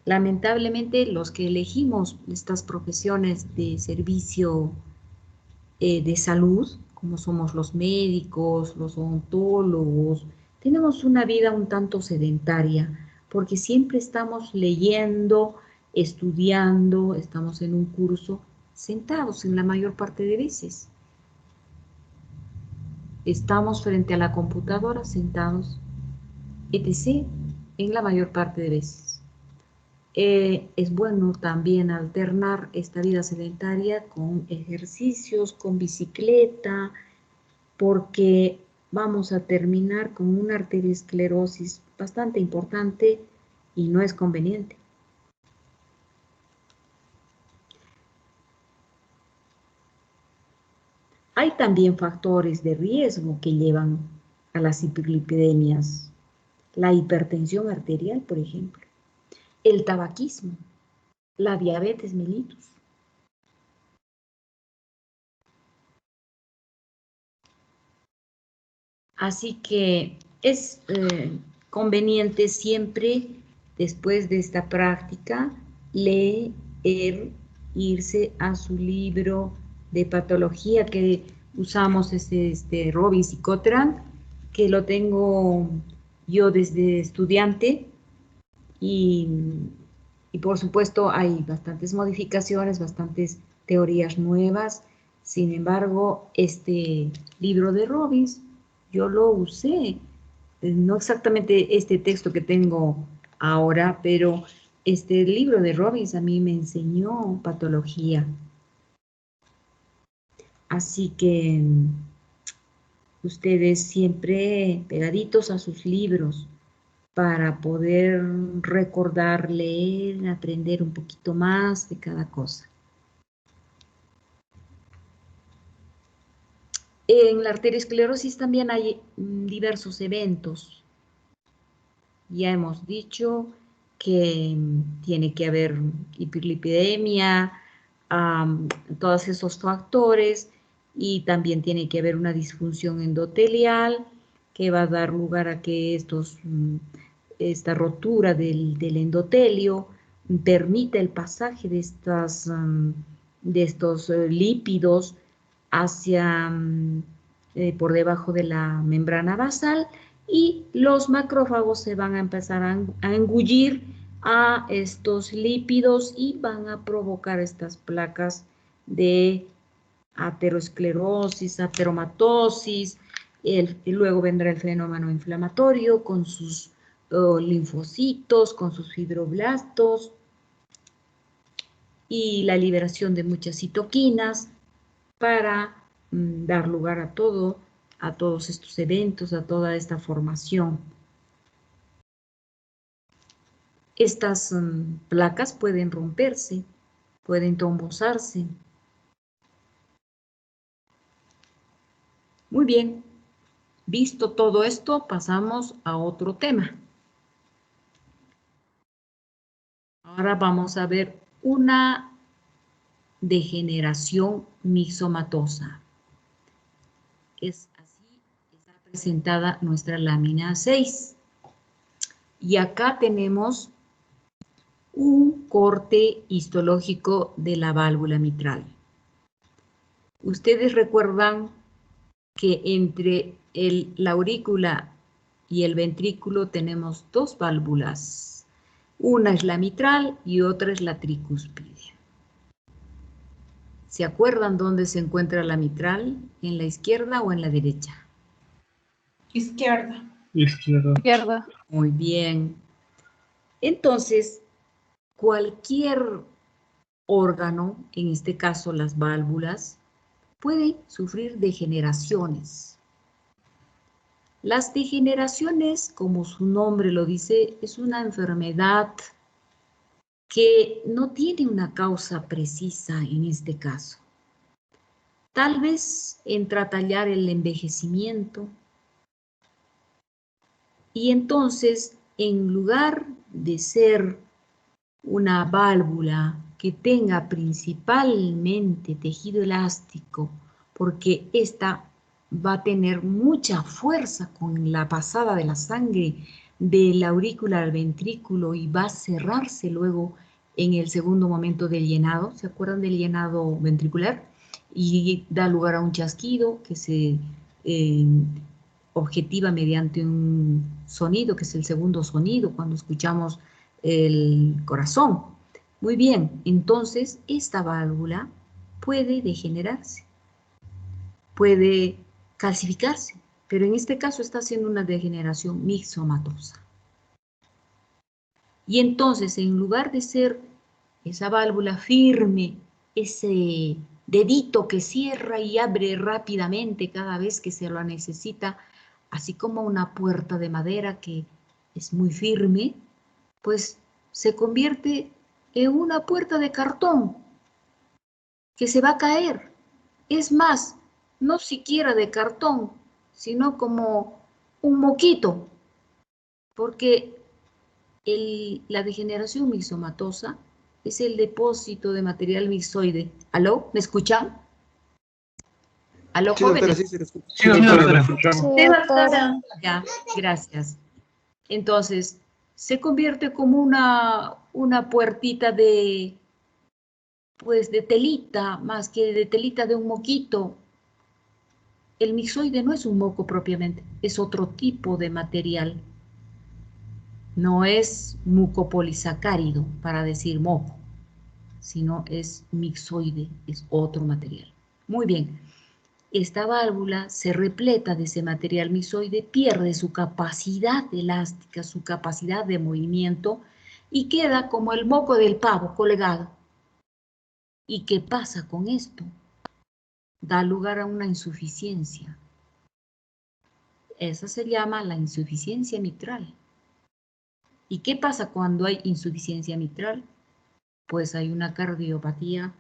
Speaker 1: Lamentablemente, los que elegimos estas profesiones de servicio de salud, como somos los médicos, los odontólogos, tenemos una vida un tanto sedentaria, porque siempre estamos leyendo, estudiando, estamos en un curso, sentados en la mayor parte de veces. Estamos frente a la computadora, sentados, etc., en la mayor parte de veces. Es bueno también alternar esta vida sedentaria con ejercicios, con bicicleta, porque vamos a terminar con una arteriosclerosis bastante importante y no es conveniente. Hay también factores de riesgo que llevan a las hiperlipidemias. La hipertensión arterial, por ejemplo, el tabaquismo, la diabetes mellitus. Así que es conveniente siempre, después de esta práctica, leer, irse a su libro de patología que usamos, Robbins y Cotran, que lo tengo yo desde estudiante y, y por supuesto hay bastantes modificaciones, bastantes teorías nuevas. Sin embargo, este libro de Robbins yo lo usé. No exactamente este texto que tengo ahora, pero este libro de Robbins a mí me enseñó patología. Así que ustedes siempre pegaditos a sus libros para poder recordar, leer, aprender un poquito más de cada cosa. En la arteriosclerosis también hay diversos eventos. Ya hemos dicho que tiene que haber hiperlipidemia, todos esos factores, y también tiene que haber una disfunción endotelial que va a dar lugar a que esta rotura del endotelio permita el pasaje de estos lípidos hacia por debajo de la membrana basal, y los macrófagos se van a empezar a engullir a estos lípidos y van a provocar estas placas de aterosclerosis, ateromatosis, y luego vendrá el fenómeno inflamatorio con sus linfocitos, con sus fibroblastos y la liberación de muchas citoquinas para dar lugar a todos estos eventos, a toda esta formación. Estas placas pueden romperse, pueden trombosarse. Muy bien, visto todo esto, pasamos a otro tema. Ahora vamos a ver una degeneración mixomatosa. Es así, está presentada nuestra lámina 6. Y acá tenemos un corte histológico de la válvula mitral. Ustedes recuerdan que entre la aurícula y el ventrículo tenemos dos válvulas. Una es la mitral y otra es la tricúspide. ¿Se acuerdan dónde se encuentra la mitral? ¿En la izquierda o en la derecha?
Speaker 4: Izquierda.
Speaker 6: Izquierda.
Speaker 1: Muy bien. Entonces, cualquier órgano, en este caso las válvulas, puede sufrir degeneraciones. Las degeneraciones, como su nombre lo dice, es una enfermedad que no tiene una causa precisa en este caso. Tal vez entra a tallar el envejecimiento y entonces, en lugar de ser una válvula que tenga principalmente tejido elástico, porque esta va a tener mucha fuerza con la pasada de la sangre de la aurícula al ventrículo y va a cerrarse luego en el segundo momento del llenado. ¿Se acuerdan del llenado ventricular? Y da lugar a un chasquido que se objetiva mediante un sonido, que es el segundo sonido, cuando escuchamos el corazón. Muy bien, entonces esta válvula puede degenerarse, puede calcificarse, pero en este caso está haciendo una degeneración mixomatosa. Y entonces, en lugar de ser esa válvula firme, ese dedito que cierra y abre rápidamente cada vez que se lo necesita, así como una puerta de madera que es muy firme, pues se convierte en una puerta de cartón que se va a caer. Es más, no siquiera de cartón, sino como un moquito, porque la degeneración mixomatosa es el depósito de material mixoide. ¿Aló? ¿Me escuchan? ¿Aló,
Speaker 2: Sí, doctora,
Speaker 1: jóvenes?
Speaker 2: sí, se le escucha.
Speaker 5: Sí, doctora.
Speaker 4: Sí, doctora.
Speaker 1: Ya, gracias. Entonces, se convierte como una puertita pues de telita, más que de telita de un moquito. El mixoide no es un moco propiamente, es otro tipo de material. No es mucopolisacárido para decir moco, sino es mixoide, es otro material. Muy bien. esta válvula se repleta de ese material mixoide, pierde su capacidad elástica, su capacidad de movimiento y queda como el moco del pavo colgado. ¿Y qué pasa con esto? Da lugar a una insuficiencia. Esa se llama la insuficiencia mitral. ¿Y qué pasa cuando hay insuficiencia mitral? Pues hay una cardiopatía,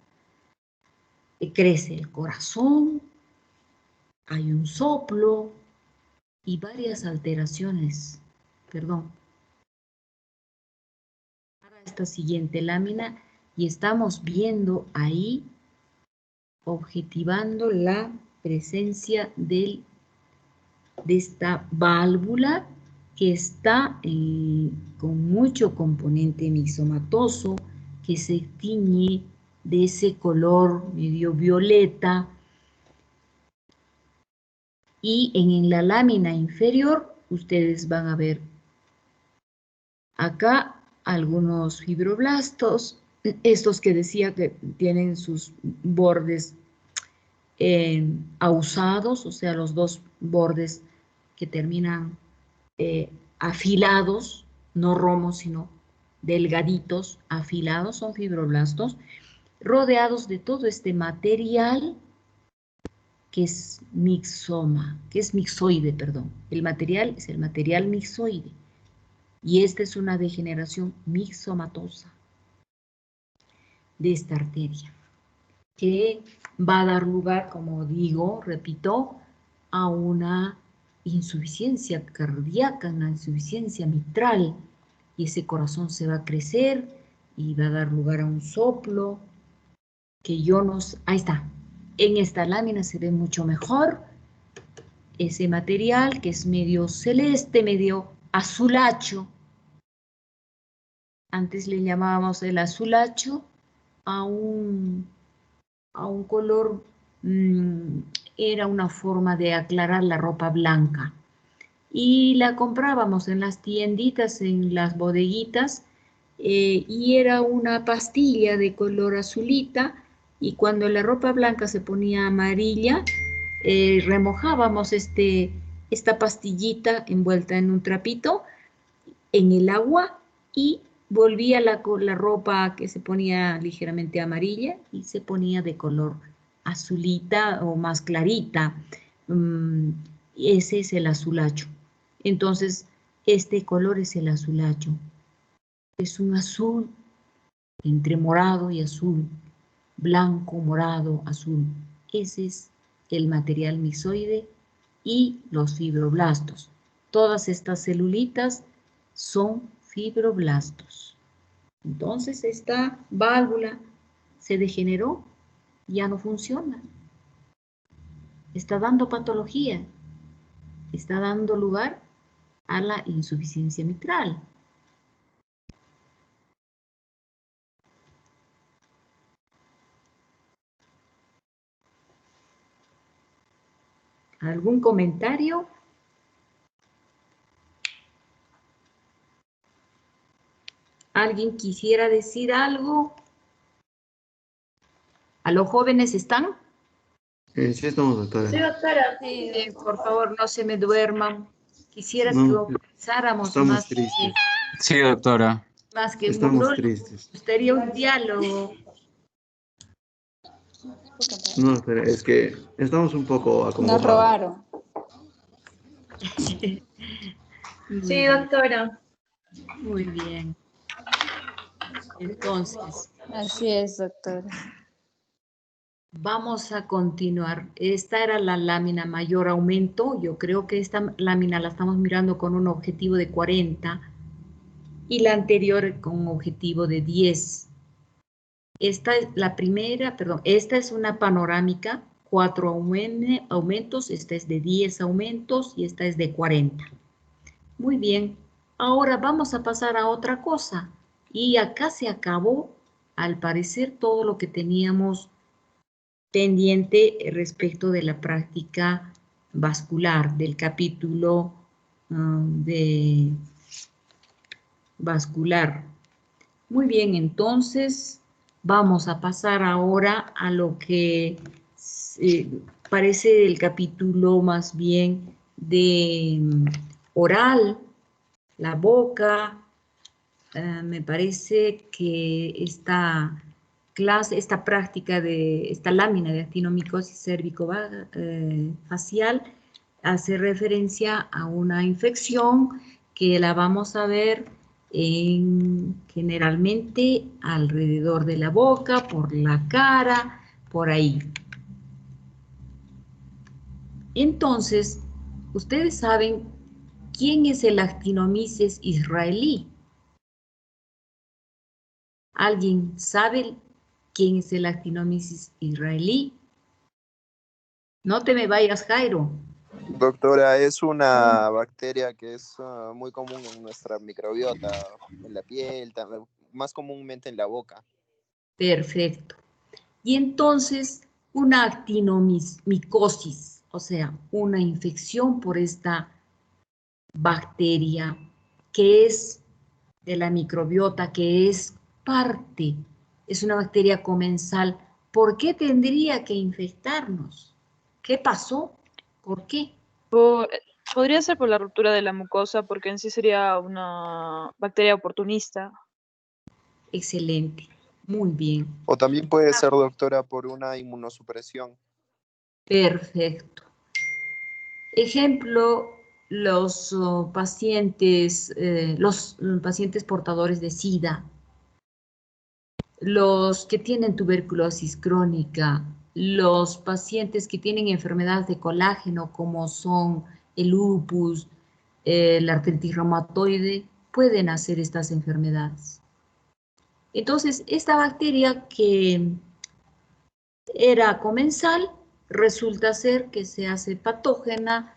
Speaker 1: crece el corazón, hay un soplo y varias alteraciones. Perdón. Para esta siguiente lámina y estamos viendo ahí, objetivando la presencia de esta válvula que está con mucho componente mixomatoso, que se tiñe de ese color medio violeta. Y en la lámina inferior, ustedes van a ver acá algunos fibroblastos, estos que decía que tienen sus bordes ahusados, o sea, los dos bordes que terminan afilados, no romos, sino delgaditos, afilados, son fibroblastos, rodeados de todo este material que es mixoide, perdón. El material es el material mixoide. Y esta es una degeneración mixomatosa de esta arteria, que va a dar lugar, como digo, repito, a una insuficiencia cardíaca, una insuficiencia mitral, y ese corazón se va a crecer y va a dar lugar a un soplo que yo no... Ahí está. En esta lámina se ve mucho mejor ese material que es medio celeste, medio azulacho. Antes le llamábamos el azulacho a un color, era una forma de aclarar la ropa blanca. Y la comprábamos en las tienditas, en las bodeguitas, y era una pastilla de color azulita, y cuando la ropa blanca se ponía amarilla, remojábamos esta pastillita envuelta en un trapito en el agua y volvía la ropa que se ponía ligeramente amarilla y se ponía de color azulita o más clarita. Ese es el azulacho. Entonces, este color es el azulacho. Es un azul entre morado y azul, blanco, morado, azul. Ese es el material mixoide y los fibroblastos. Todas estas celulitas son fibroblastos. Entonces esta válvula se degeneró, ya no funciona. Está dando patología, está dando lugar a la insuficiencia mitral. ¿Algún comentario? ¿Alguien quisiera decir algo? ¿A los jóvenes están?
Speaker 2: Sí, estamos, doctora.
Speaker 4: Sí, doctora.
Speaker 1: Por favor, no se me duerman. Quisiera que
Speaker 2: No,
Speaker 1: conversáramos
Speaker 2: estamos
Speaker 1: más
Speaker 2: tristes.
Speaker 3: Sí, doctora.
Speaker 1: más que
Speaker 2: Estamos
Speaker 1: monólogos.
Speaker 2: tristes.
Speaker 1: Me gustaría un diálogo.
Speaker 2: No, pero es que estamos un poco
Speaker 7: Nos
Speaker 2: acomodados.
Speaker 7: robaron.
Speaker 4: Sí, doctora.
Speaker 1: Muy bien. Entonces,
Speaker 7: Así es, doctora.
Speaker 1: vamos a continuar. Esta era la lámina mayor aumento. Yo creo que esta lámina la estamos mirando con un objetivo de 40 y la anterior con un objetivo de 10. Esta es la primera, perdón, esta es una panorámica, 4 aumentos, esta es de 10 aumentos y esta es de 40. Muy bien, ahora vamos a pasar a otra cosa. Y acá se acabó, al parecer, todo lo que teníamos pendiente respecto de la práctica vascular, del capítulo de vascular. Muy bien, entonces vamos a pasar ahora a lo que parece el capítulo más bien de oral, la boca. Me parece que esta práctica de esta lámina de actinomicosis cérvico-facial hace referencia a una infección que la vamos a ver generalmente alrededor de la boca, por la cara, por ahí. Entonces, ustedes saben quién es el actinomyces israelí. ¿Alguien sabe quién es el actinomyces israelí? No te me vayas, Jairo.
Speaker 7: Doctora, es una bacteria que es muy común en nuestra microbiota, en la piel, más comúnmente en la boca.
Speaker 1: Perfecto. Y entonces, una actinomicosis, o sea, una infección por esta bacteria que es de la microbiota, que es parte, es una bacteria comensal. ¿Por qué tendría que infectarnos? ¿Qué pasó? ¿Por qué?
Speaker 6: Podría ser por la ruptura de la mucosa, porque en sí sería una bacteria oportunista.
Speaker 1: Excelente, muy bien.
Speaker 7: O también puede ser, doctora, por una inmunosupresión.
Speaker 1: Perfecto. Ejemplo, los pacientes portadores de SIDA, los que tienen tuberculosis crónica, los pacientes que tienen enfermedades de colágeno como son el lupus, la artritis reumatoide, pueden hacer estas enfermedades. Entonces, esta bacteria que era comensal resulta ser que se hace patógena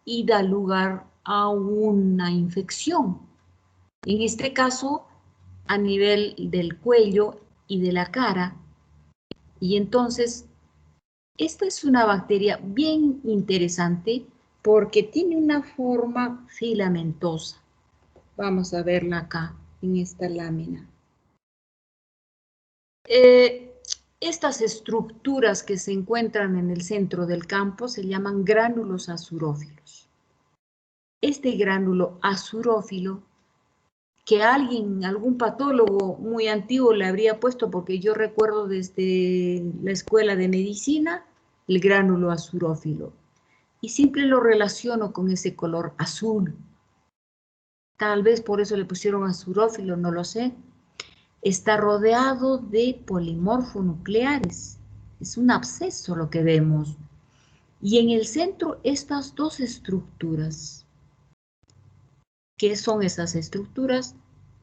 Speaker 1: y da lugar a una infección. En este caso, a nivel del cuello y de la cara. Y entonces, esta es una bacteria bien interesante porque tiene una forma filamentosa. Vamos a verla acá, en esta lámina. Estas estructuras que se encuentran en el centro del campo se llaman gránulos azurófilos. Este gránulo azurófilo que algún patólogo muy antiguo le habría puesto, porque yo recuerdo desde la escuela de medicina, el gránulo azurófilo. Y siempre lo relaciono con ese color azul. Tal vez por eso le pusieron azurófilo, no lo sé. Está rodeado de polimorfonucleares. Es un absceso lo que vemos. Y en el centro estas dos estructuras. ¿Qué son esas estructuras?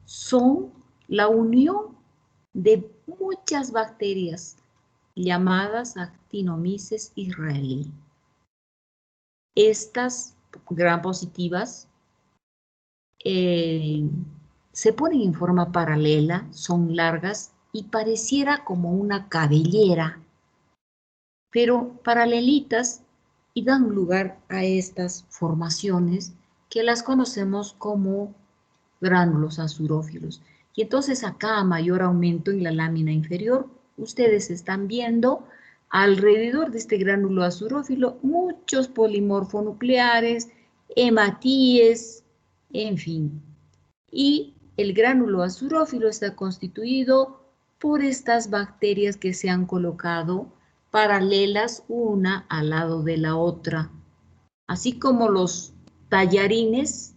Speaker 1: Son la unión de muchas bacterias llamadas actinomyces israelí. Estas gram positivas se ponen en forma paralela, son largas y pareciera como una cabellera, pero paralelitas, y dan lugar a estas formaciones que las conocemos como gránulos azurófilos. Y entonces acá a mayor aumento en la lámina inferior, ustedes están viendo alrededor de este gránulo azurófilo muchos polimorfonucleares, hematíes, en fin. Y el gránulo azurófilo está constituido por estas bacterias que se han colocado paralelas una al lado de la otra. Así como los tallarines,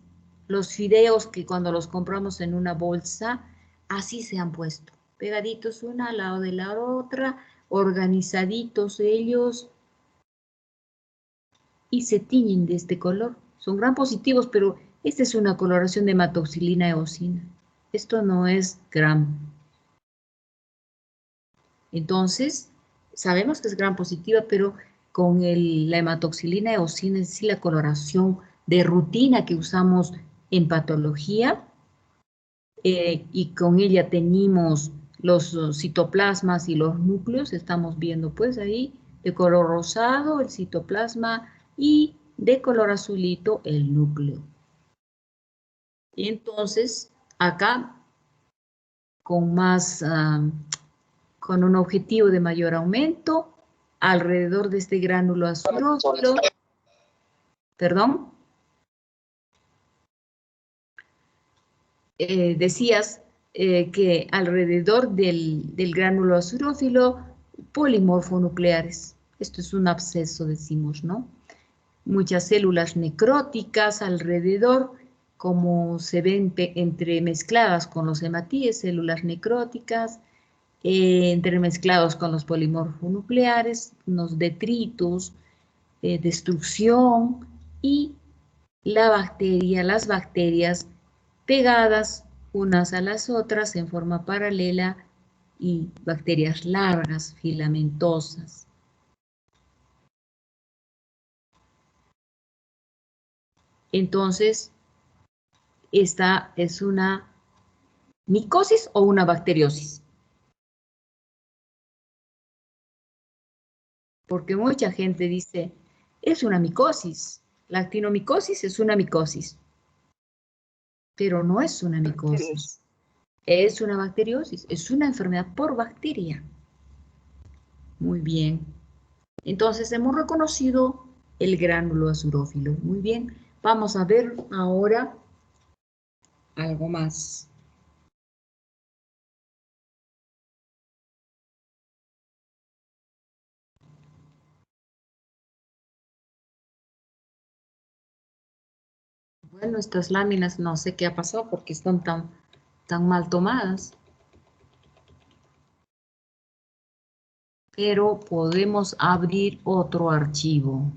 Speaker 1: los fideos que cuando los compramos en una bolsa, así se han puesto, pegaditos una al lado de la otra, organizaditos ellos, y se tiñen de este color. Son gram positivos, pero esta es una coloración de hematoxilina eosina. Esto no es gram. Entonces, sabemos que es gram positiva, pero con la hematoxilina eosina, es decir, la coloración de rutina que usamos en patología, y con ella teñimos los citoplasmas y los núcleos, estamos viendo pues ahí de color rosado el citoplasma y de color azulito el núcleo. Y entonces, acá, con un objetivo de mayor aumento, alrededor de este gránulo azurófilo, perdón, decías que alrededor del gránulo azurófilo, polimorfonucleares. Esto es un absceso, decimos, ¿no? Muchas células necróticas alrededor, como se ven entremezcladas con los hematíes, células necróticas, entremezclados con los polimorfonucleares, unos detritos, destrucción y las bacterias pegadas unas a las otras en forma paralela y bacterias largas, filamentosas. Entonces, esta es una micosis o una bacteriosis. Porque mucha gente dice, es una micosis. La actinomicosis es una micosis. Pero no es una micosis. Es una bacteriosis. Es una enfermedad por bacteria. Muy bien. Entonces, hemos reconocido el gránulo azurófilo. Muy bien. Vamos a ver ahora algo más. Bueno, estas láminas no sé qué ha pasado porque están tan mal tomadas. Pero podemos abrir otro archivo.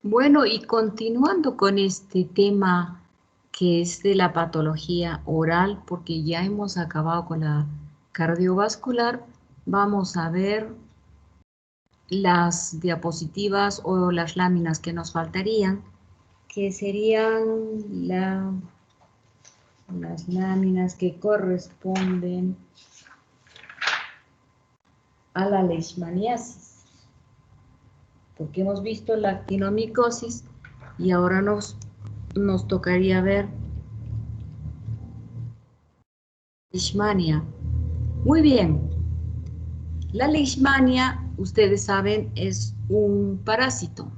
Speaker 1: Bueno, y continuando con este tema que es de la patología oral, porque ya hemos acabado con la cardiovascular, vamos a ver las diapositivas o las láminas que nos faltarían, que serían las láminas que corresponden a la leishmaniasis. Porque hemos visto la actinomicosis y ahora nos tocaría ver leishmania. Muy bien. La leishmania, ustedes saben, es un parásito.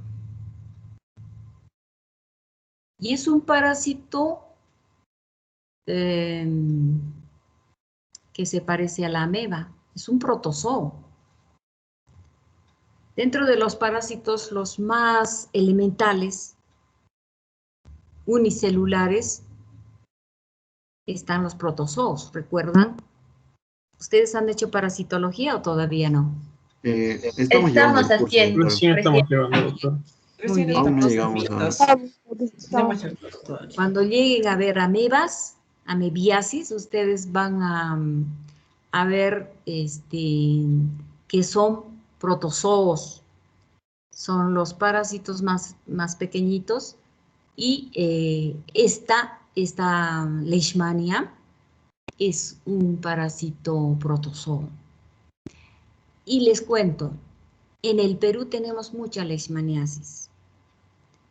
Speaker 1: Y es un parásito que se parece a la ameba. Es un protozoo. Dentro de los parásitos, los más elementales, unicelulares, están los protozoos, ¿recuerdan? ¿Ustedes han hecho parasitología o todavía no?
Speaker 2: Estamos llevando el curso,
Speaker 4: haciendo.
Speaker 2: doctor.
Speaker 8: Recién estamos llevando, doctor.
Speaker 1: Muy bien.
Speaker 2: Aún no llegamos a...
Speaker 1: Cuando lleguen a ver amebas, amebiasis, ustedes van a ver que son protozoos, son los parásitos más pequeñitos, y esta leishmania es un parásito protozoo. Y les cuento, en el Perú tenemos mucha leishmaniasis.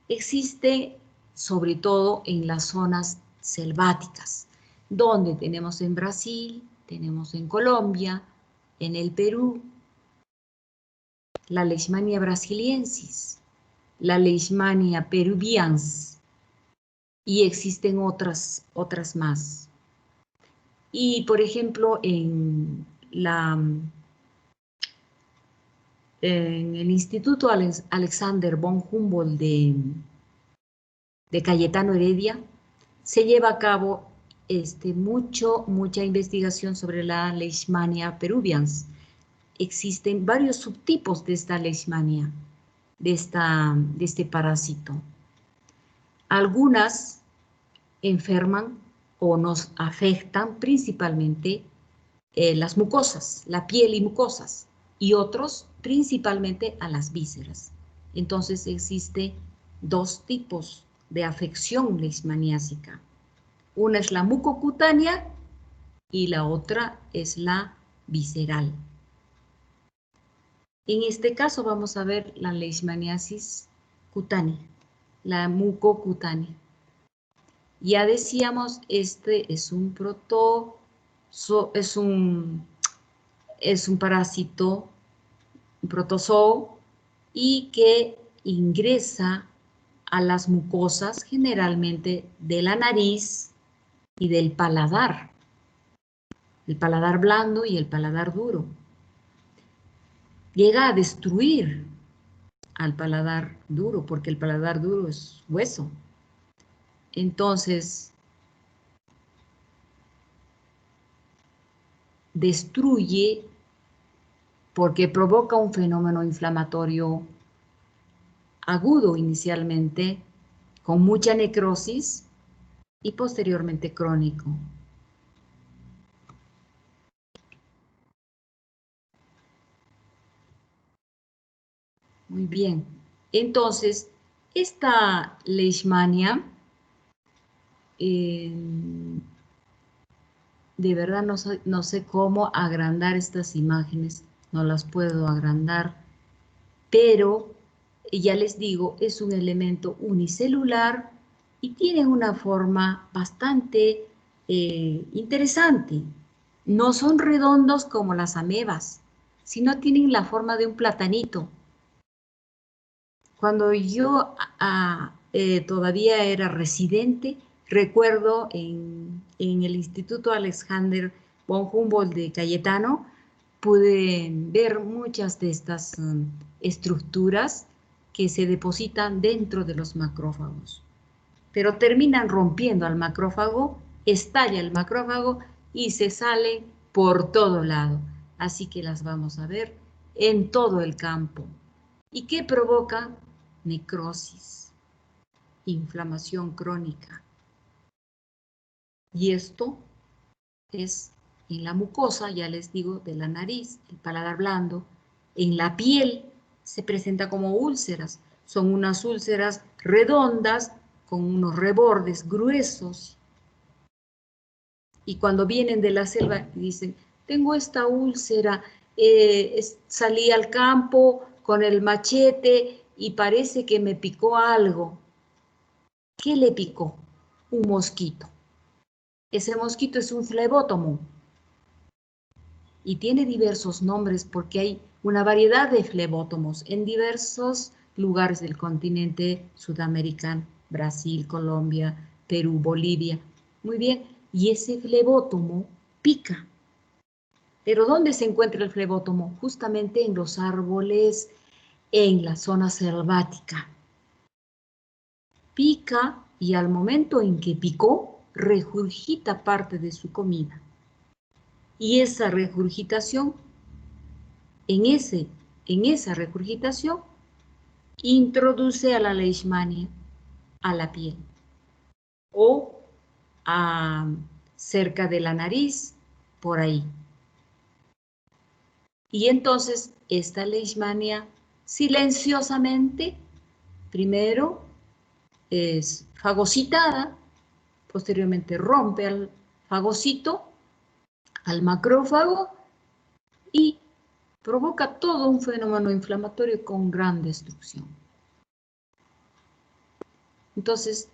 Speaker 1: Existe sobre todo en las zonas selváticas, donde tenemos en Brasil, tenemos en Colombia, en el Perú, la Leishmania brasiliensis, la Leishmania peruvians, y existen otras más. Y, por ejemplo, en el Instituto Alexander von Humboldt de Cayetano Heredia, se lleva a cabo mucha investigación sobre la Leishmania peruvians. Existen varios subtipos de esta Leishmania, de este parásito. Algunas enferman o nos afectan principalmente las mucosas, la piel y mucosas, y otros principalmente a las vísceras. Entonces existe dos tipos de afección leishmaniásica. Una es la mucocutánea y la otra es la visceral. En este caso vamos a ver la leishmaniasis cutánea, la mucocutánea. Ya decíamos, este es un parásito, un protozoo, y que ingresa a las mucosas generalmente de la nariz y del paladar, el paladar blando y el paladar duro. Llega a destruir al paladar duro, porque el paladar duro es hueso. Entonces, destruye porque provoca un fenómeno inflamatorio agudo inicialmente, con mucha necrosis y posteriormente crónico. Muy bien. Entonces, esta leishmania, de verdad no sé cómo agrandar estas imágenes, no las puedo agrandar, pero ya les digo, es un elemento unicelular y tiene una forma bastante interesante. No son redondos como las amebas, sino tienen la forma de un platanito. Cuando yo todavía era residente, recuerdo en el Instituto Alexander von Humboldt de Cayetano, pude ver muchas de estas estructuras que se depositan dentro de los macrófagos, pero terminan rompiendo al macrófago, estalla el macrófago y se sale por todo lado. Así que las vamos a ver en todo el campo. ¿Y qué provoca? Necrosis, inflamación crónica. Y esto es en la mucosa, ya les digo, de la nariz, el paladar blando. En la piel se presenta como úlceras. Son unas úlceras redondas con unos rebordes gruesos. Y cuando vienen de la selva dicen, tengo esta úlcera, salí al campo con el machete y parece que me picó algo. ¿Qué le picó? Un mosquito. Ese mosquito es un flebótomo. Y tiene diversos nombres porque hay una variedad de flebótomos en diversos lugares del continente sudamericano, Brasil, Colombia, Perú, Bolivia. Muy bien, y ese flebótomo pica. ¿Pero dónde se encuentra el flebótomo? Justamente en los árboles, en la zona selvática. Pica y al momento en que picó, regurgita parte de su comida. Y esa regurgitación, en esa regurgitación, introduce a la leishmania a la piel o cerca de la nariz, por ahí. Y entonces esta leishmania silenciosamente, primero es fagocitada, posteriormente rompe al fagocito, al macrófago, y provoca todo un fenómeno inflamatorio con gran destrucción. Entonces,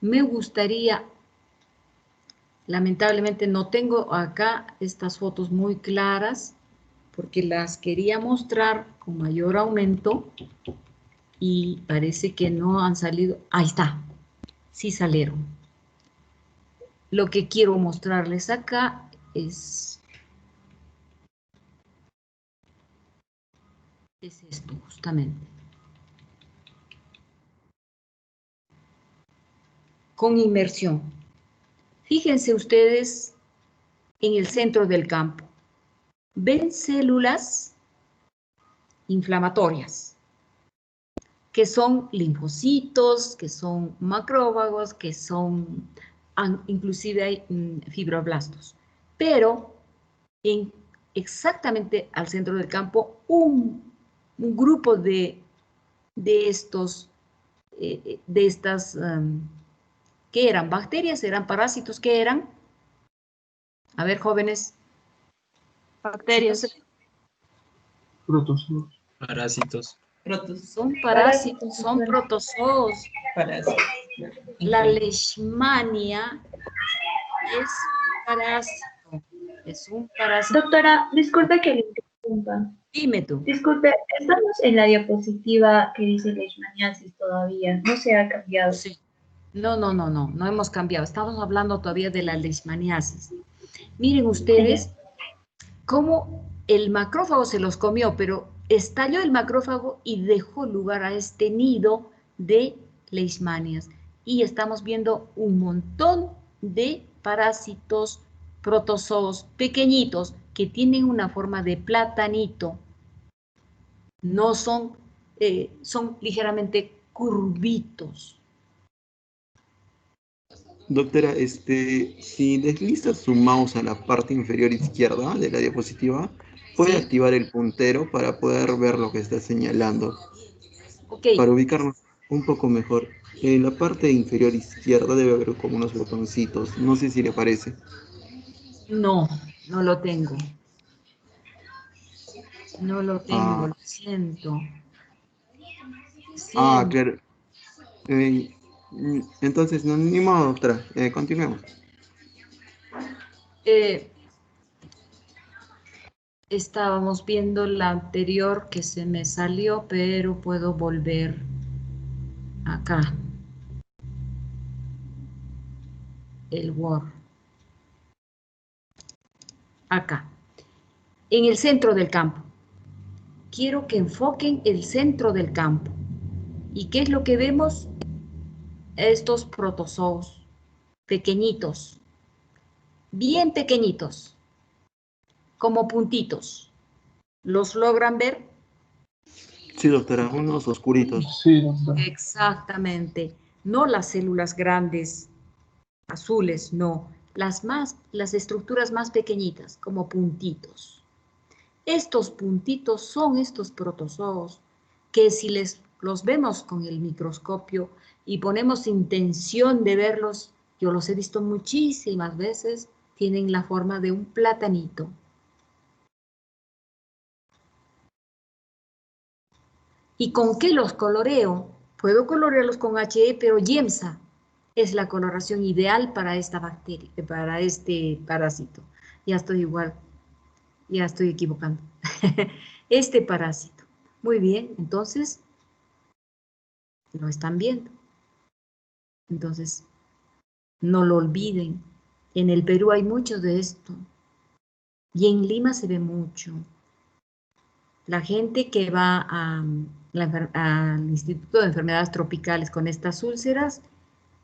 Speaker 1: me gustaría, lamentablemente no tengo acá estas fotos muy claras, porque las quería mostrar con mayor aumento, y parece que no han salido. Ahí está, sí salieron. Lo que quiero mostrarles acá es esto, justamente. Con inmersión. Fíjense ustedes en el centro del campo. Ven células inflamatorias, que son linfocitos, que son macrófagos, que son, inclusive hay fibroblastos. Pero exactamente al centro del campo, un grupo de estas, ¿qué eran? ¿Bacterias? ¿Eran parásitos? ¿Qué eran? A ver, jóvenes.
Speaker 6: Bacterias.
Speaker 5: Protozoos.
Speaker 8: Parásitos.
Speaker 1: Son parásitos, son protozoos.
Speaker 8: Parásitos.
Speaker 1: La leishmania es parásito. Es un parásito.
Speaker 4: Doctora, disculpe que le interrumpa.
Speaker 1: Dime tú.
Speaker 4: Disculpe, estamos en la diapositiva que dice leishmaniasis todavía, no se ha cambiado.
Speaker 1: Sí. No hemos cambiado. Estamos hablando todavía de la leishmaniasis. Miren ustedes cómo el macrófago se los comió, pero estalló el macrófago y dejó lugar a este nido de leishmanias. Y estamos viendo un montón de parásitos, protozoos pequeñitos que tienen una forma de platanito. No son, son ligeramente curvitos.
Speaker 2: Doctora, si desliza su mouse a la parte inferior izquierda de la diapositiva, puede
Speaker 1: Sí.
Speaker 2: activar el puntero para poder ver lo que está señalando.
Speaker 1: Ok.
Speaker 2: Para ubicarnos un poco mejor, en la parte inferior izquierda debe haber como unos botoncitos. No sé si le parece.
Speaker 1: No, no lo tengo. No lo tengo,
Speaker 2: Ah,
Speaker 1: lo siento.
Speaker 2: claro. Entonces, no, ni modo, doctora. Continuemos.
Speaker 1: Estábamos viendo la anterior que se me salió, pero puedo volver acá. El Word. Acá. En el centro del campo. Quiero que enfoquen el centro del campo. ¿Y qué es lo que vemos? Estos protozoos pequeñitos, bien pequeñitos, como puntitos. ¿Los logran ver?
Speaker 2: Sí, doctora, unos oscuritos.
Speaker 5: Sí, doctora.
Speaker 1: Exactamente. No las células grandes, azules, no. Las estructuras más pequeñitas, como puntitos. Estos puntitos son estos protozoos que si los vemos con el microscopio y ponemos intención de verlos, yo los he visto muchísimas veces, tienen la forma de un platanito. ¿Y con qué los coloreo? Puedo colorearlos con HE, pero Yemsa es la coloración ideal para esta bacteria, para este parásito. Ya estoy igual, ya estoy equivocando. Este parásito. Muy bien, entonces lo están viendo. Entonces, no lo olviden. En el Perú hay mucho de esto. Y en Lima se ve mucho. La gente que va al Instituto de Enfermedades Tropicales con estas úlceras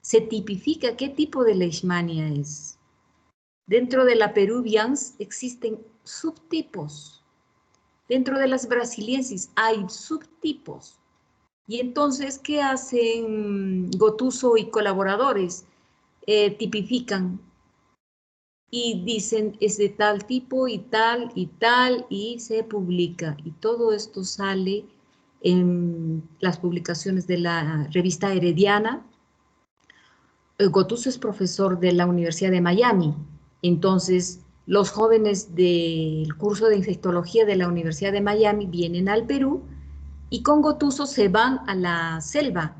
Speaker 1: se tipifica qué tipo de leishmania es. Dentro de la peruvians existen subtipos. Dentro de las brasiliensis hay subtipos. Y entonces, ¿qué hacen Gotuso y colaboradores? Tipifican y dicen es de tal tipo y tal, y se publica. Y todo esto sale en las publicaciones de la revista Herediana. Gotuso es profesor de la Universidad de Miami. Entonces, los jóvenes del curso de infectología de la Universidad de Miami vienen al Perú y con Gotuso se van a la selva.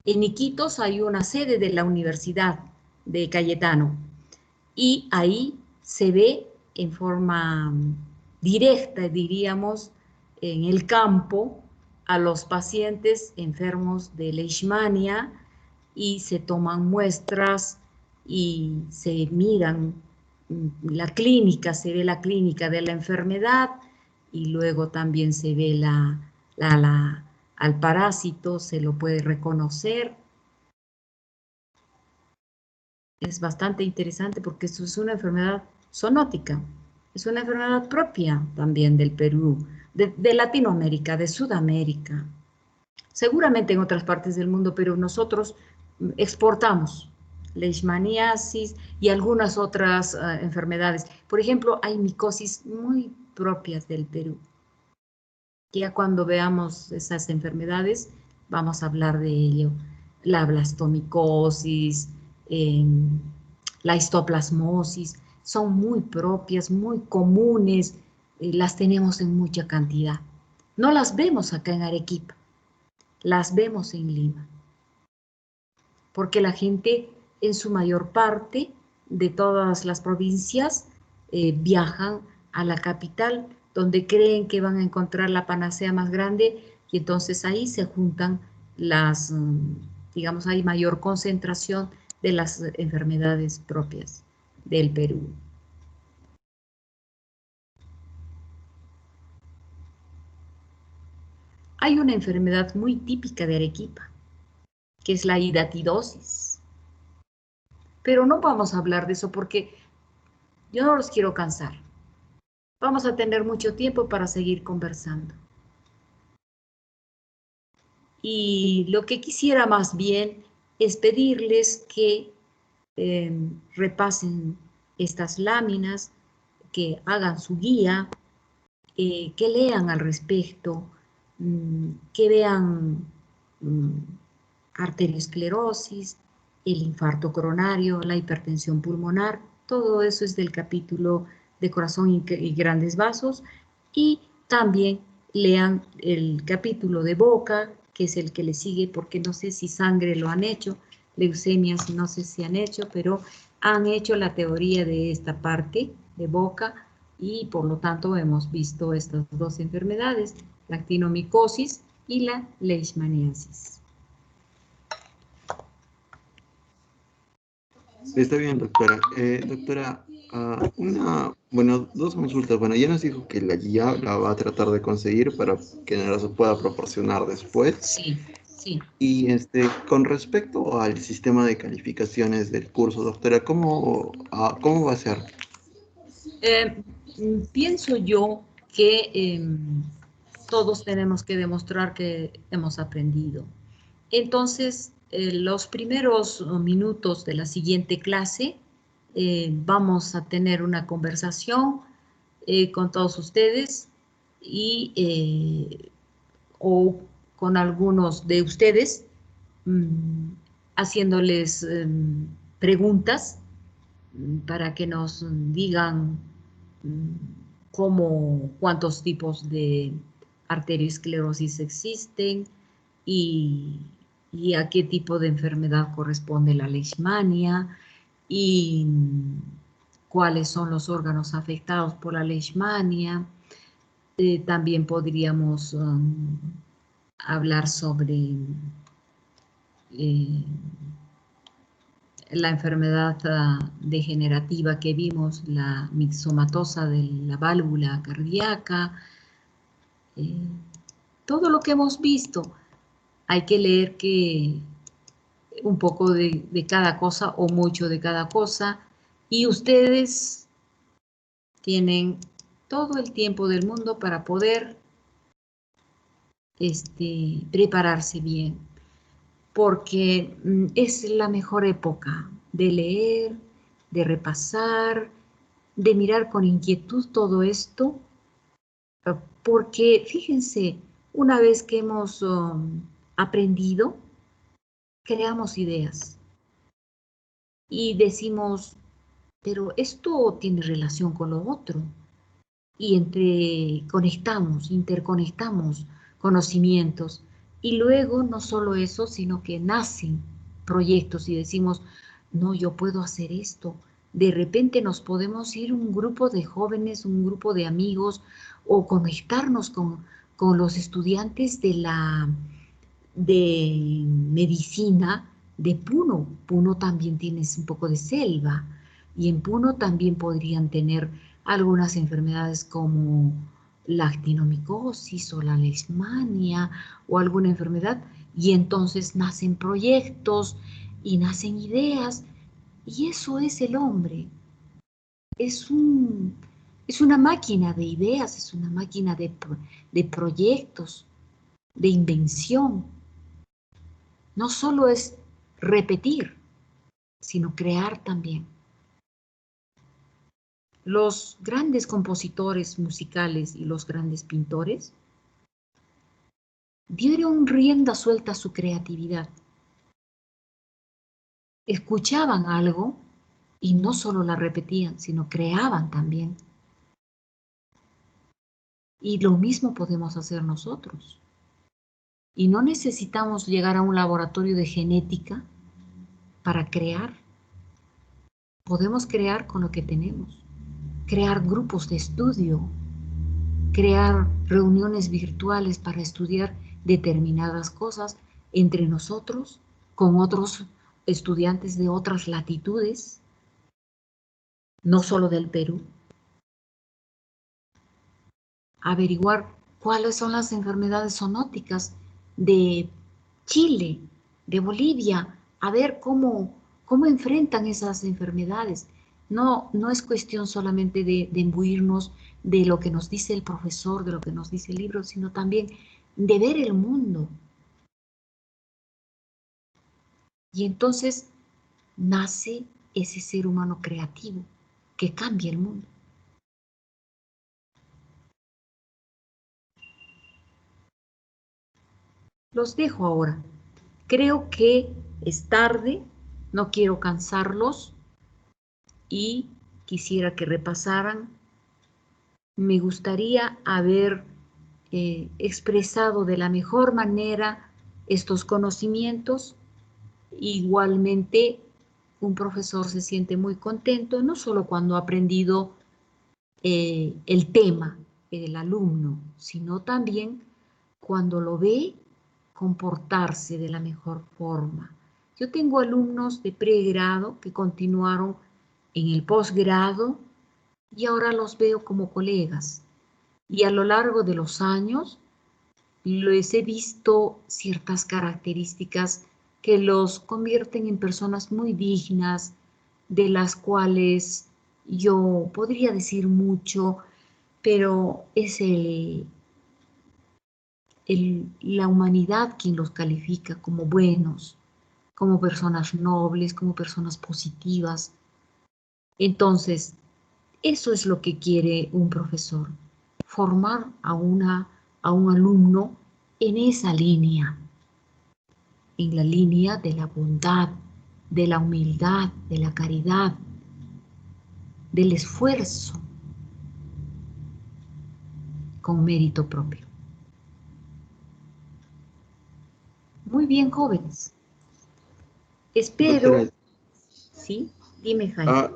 Speaker 1: En Iquitos hay una sede de la Universidad de Cayetano y ahí se ve en forma directa, diríamos, en el campo a los pacientes enfermos de leishmania y se toman muestras y se miran la clínica, se ve la clínica de la enfermedad y luego también se ve al parásito, se lo puede reconocer. Es bastante interesante porque esto es una enfermedad zoonótica, es una enfermedad propia también del Perú, de Latinoamérica, de Sudamérica, seguramente en otras partes del mundo, pero nosotros exportamos leishmaniasis y algunas otras enfermedades. Por ejemplo, hay micosis muy propias del Perú. Ya cuando veamos esas enfermedades, vamos a hablar de ello. La blastomicosis, la histoplasmosis, son muy propias, muy comunes, las tenemos en mucha cantidad. No las vemos acá en Arequipa, las vemos en Lima, porque la gente en su mayor parte de todas las provincias viajan a la capital, donde creen que van a encontrar la panacea más grande y entonces ahí se juntan las, digamos, hay mayor concentración de las enfermedades propias del Perú. Hay una enfermedad muy típica de Arequipa, que es la hidatidosis. Pero no vamos a hablar de eso porque yo no los quiero cansar. Vamos a tener mucho tiempo para seguir conversando. Y lo que quisiera más bien es pedirles que repasen estas láminas, que hagan su guía, que lean al respecto, que vean arteriosclerosis, el infarto coronario, la hipertensión pulmonar, todo eso es del capítulo de corazón y grandes vasos, y también lean el capítulo de boca, que es el que le sigue, porque no sé si sangre lo han hecho, leucemias no sé si han hecho, pero han hecho la teoría de esta parte de boca y por lo tanto hemos visto estas dos enfermedades, la actinomicosis y la leishmaniasis.
Speaker 2: Está bien, doctora. Doctora, dos consultas. Bueno, ya nos dijo que la guía la va a tratar de conseguir para que nos la pueda proporcionar después.
Speaker 1: Sí, sí.
Speaker 2: Y con respecto al sistema de calificaciones del curso, doctora, ¿cómo va a ser?
Speaker 1: Pienso yo que todos tenemos que demostrar que hemos aprendido. Entonces, los primeros minutos de la siguiente clase vamos a tener una conversación con todos ustedes o con algunos de ustedes haciéndoles preguntas para que nos digan cuántos tipos de arteriosclerosis existen y a qué tipo de enfermedad corresponde la leishmania y cuáles son los órganos afectados por la leishmania. También podríamos hablar sobre la enfermedad degenerativa que vimos, la mixomatosa de la válvula cardíaca, todo lo que hemos visto. Hay que leer que un poco de cada cosa o mucho de cada cosa, y ustedes tienen todo el tiempo del mundo para poder prepararse bien, porque es la mejor época de leer, de repasar, de mirar con inquietud todo esto, porque fíjense, una vez que hemos aprendido, creamos ideas y decimos, pero esto tiene relación con lo otro, y interconectamos conocimientos, y luego no solo eso, sino que nacen proyectos y decimos, no, yo puedo hacer esto. De repente nos podemos ir un grupo de jóvenes, un grupo de amigos, o conectarnos con los estudiantes de medicina de Puno. Puno también tiene un poco de selva, y en Puno también podrían tener algunas enfermedades como la actinomicosis o la leishmania o alguna enfermedad, y entonces nacen proyectos y nacen ideas, y eso es el hombre. Es una máquina de ideas, es una máquina de proyectos, de invención. No solo es repetir, sino crear también. Los grandes compositores musicales y los grandes pintores dieron rienda suelta a su creatividad. Escuchaban algo y no solo la repetían, sino creaban también. Y lo mismo podemos hacer nosotros. Y no necesitamos llegar a un laboratorio de genética para crear. Podemos crear con lo que tenemos. Crear grupos de estudio, crear reuniones virtuales para estudiar determinadas cosas entre nosotros, con otros estudiantes de otras latitudes, no solo del Perú. Averiguar cuáles son las enfermedades zoonóticas de Chile, de Bolivia, a ver cómo enfrentan esas enfermedades. No es cuestión solamente de imbuirnos de lo que nos dice el profesor, de lo que nos dice el libro, sino también de ver el mundo. Y entonces nace ese ser humano creativo que cambia el mundo. Los dejo ahora. Creo que es tarde, no quiero cansarlos y quisiera que repasaran. Me gustaría haber expresado de la mejor manera estos conocimientos. Igualmente, un profesor se siente muy contento, no solo cuando ha aprendido el tema del alumno, sino también cuando lo ve comportarse de la mejor forma. Yo tengo alumnos de pregrado que continuaron en el posgrado y ahora los veo como colegas. Y a lo largo de los años les he visto ciertas características que los convierten en personas muy dignas, de las cuales yo podría decir mucho, pero es la humanidad quien los califica como buenos, como personas nobles, como personas positivas. Entonces, eso es lo que quiere un profesor, formar a un alumno en esa línea, en la línea de la bondad, de la humildad, de la caridad, del esfuerzo con mérito propio. Muy bien, jóvenes. Espero...
Speaker 2: Doctora,
Speaker 1: ¿Sí? Dime, Jaime.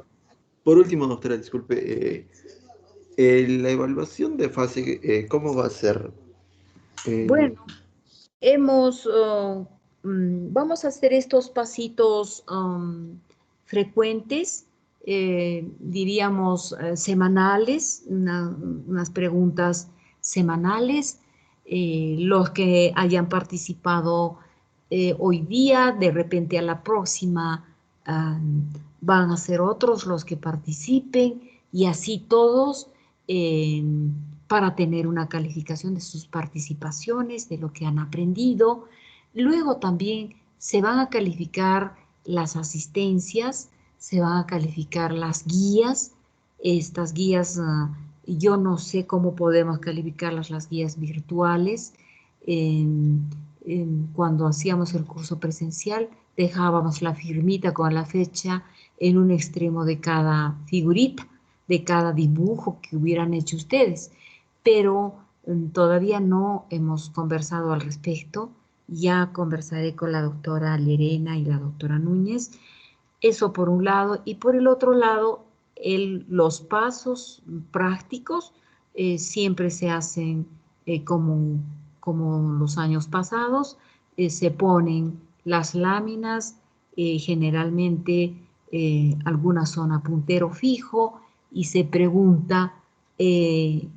Speaker 2: por último, doctora, disculpe, la evaluación de fase, ¿cómo va a ser?
Speaker 1: Bueno, vamos a hacer estos pasitos frecuentes, diríamos semanales, unas preguntas semanales. Los que hayan participado hoy día, de repente a la próxima van a ser otros los que participen y así todos para tener una calificación de sus participaciones, de lo que han aprendido. Luego también se van a calificar las asistencias, se van a calificar las guías. Estas guías, yo no sé cómo podemos calificarlas, las guías virtuales. Cuando hacíamos el curso presencial, dejábamos la firmita con la fecha en un extremo de cada figurita, de cada dibujo que hubieran hecho ustedes. Pero todavía no hemos conversado al respecto. Ya conversaré con la doctora Llerena y la doctora Núñez. Eso por un lado. Y por el otro lado, los pasos prácticos siempre se hacen como los años pasados. Se ponen las láminas, generalmente alguna zona puntero fijo, y se pregunta qué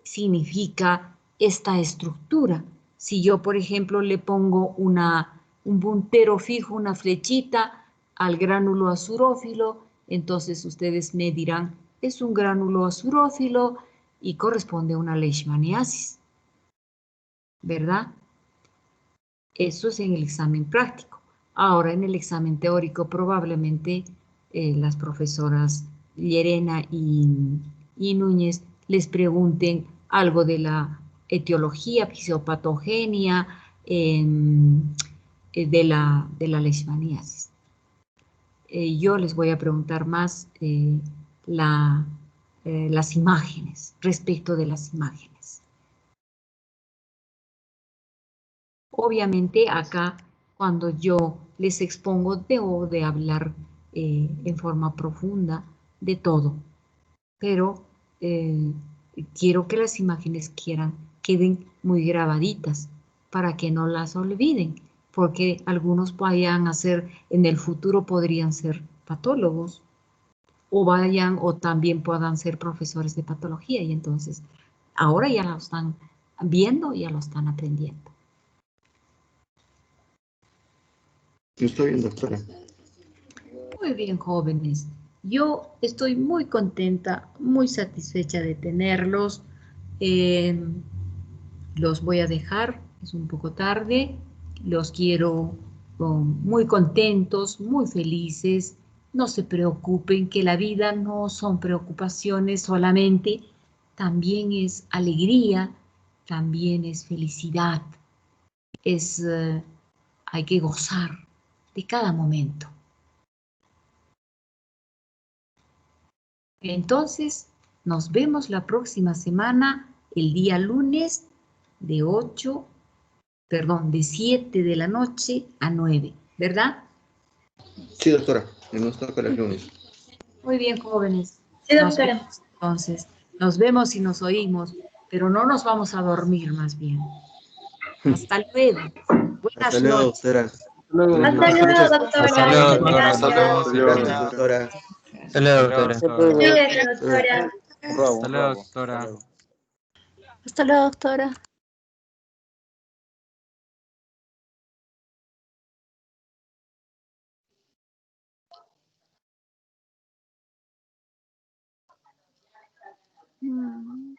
Speaker 1: significa esta estructura. Si yo, por ejemplo, le pongo un puntero fijo, una flechita al gránulo azurófilo, entonces ustedes me dirán, es un gránulo azurófilo y corresponde a una leishmaniasis, ¿verdad? Eso es en el examen práctico. Ahora en el examen teórico probablemente las profesoras Llerena y Núñez les pregunten algo de la etiología, fisiopatogenia de la leishmaniasis. Yo les voy a preguntar más las imágenes, respecto de las imágenes. Obviamente acá, cuando yo les expongo, debo de hablar en forma profunda de todo, pero quiero que las imágenes queden muy grabaditas para que no las olviden, porque algunos vayan a ser, en el futuro podrían ser patólogos, o también puedan ser profesores de patología, y entonces ahora ya lo están viendo, ya lo están aprendiendo.
Speaker 2: Está bien, doctora.
Speaker 1: Muy bien, jóvenes. Yo estoy muy contenta, muy satisfecha de tenerlos. Eh, los voy a dejar, es un poco tarde. Los quiero muy contentos, muy felices. No se preocupen, que la vida no son preocupaciones solamente, también es alegría, también es felicidad. Hay que gozar de cada momento. Entonces, nos vemos la próxima semana, el día lunes, de 7 de la noche a 9, ¿verdad?
Speaker 2: Sí, doctora, nos toca el lunes.
Speaker 1: Muy bien, jóvenes.
Speaker 4: Sí,
Speaker 1: Nos
Speaker 4: doctora.
Speaker 1: vemos entonces. Nos vemos y nos oímos, pero no nos vamos a dormir más bien. Hasta luego. Buenas
Speaker 2: Hasta luego,
Speaker 1: noches.
Speaker 2: doctora.
Speaker 5: Luego,
Speaker 4: Hasta
Speaker 5: doctora.
Speaker 4: luego, doctora.
Speaker 8: Hasta luego,
Speaker 4: Muchas
Speaker 8: doctora.
Speaker 7: Hasta
Speaker 4: gracias.
Speaker 7: luego,
Speaker 2: Gracias,
Speaker 7: doctora.
Speaker 2: doctora.
Speaker 8: Hasta luego, doctora.
Speaker 4: Cuídese, doctora.
Speaker 3: Bravo,
Speaker 8: Hasta luego,
Speaker 3: bravo.
Speaker 8: doctora.
Speaker 9: Hasta luego, doctora.
Speaker 6: Mm.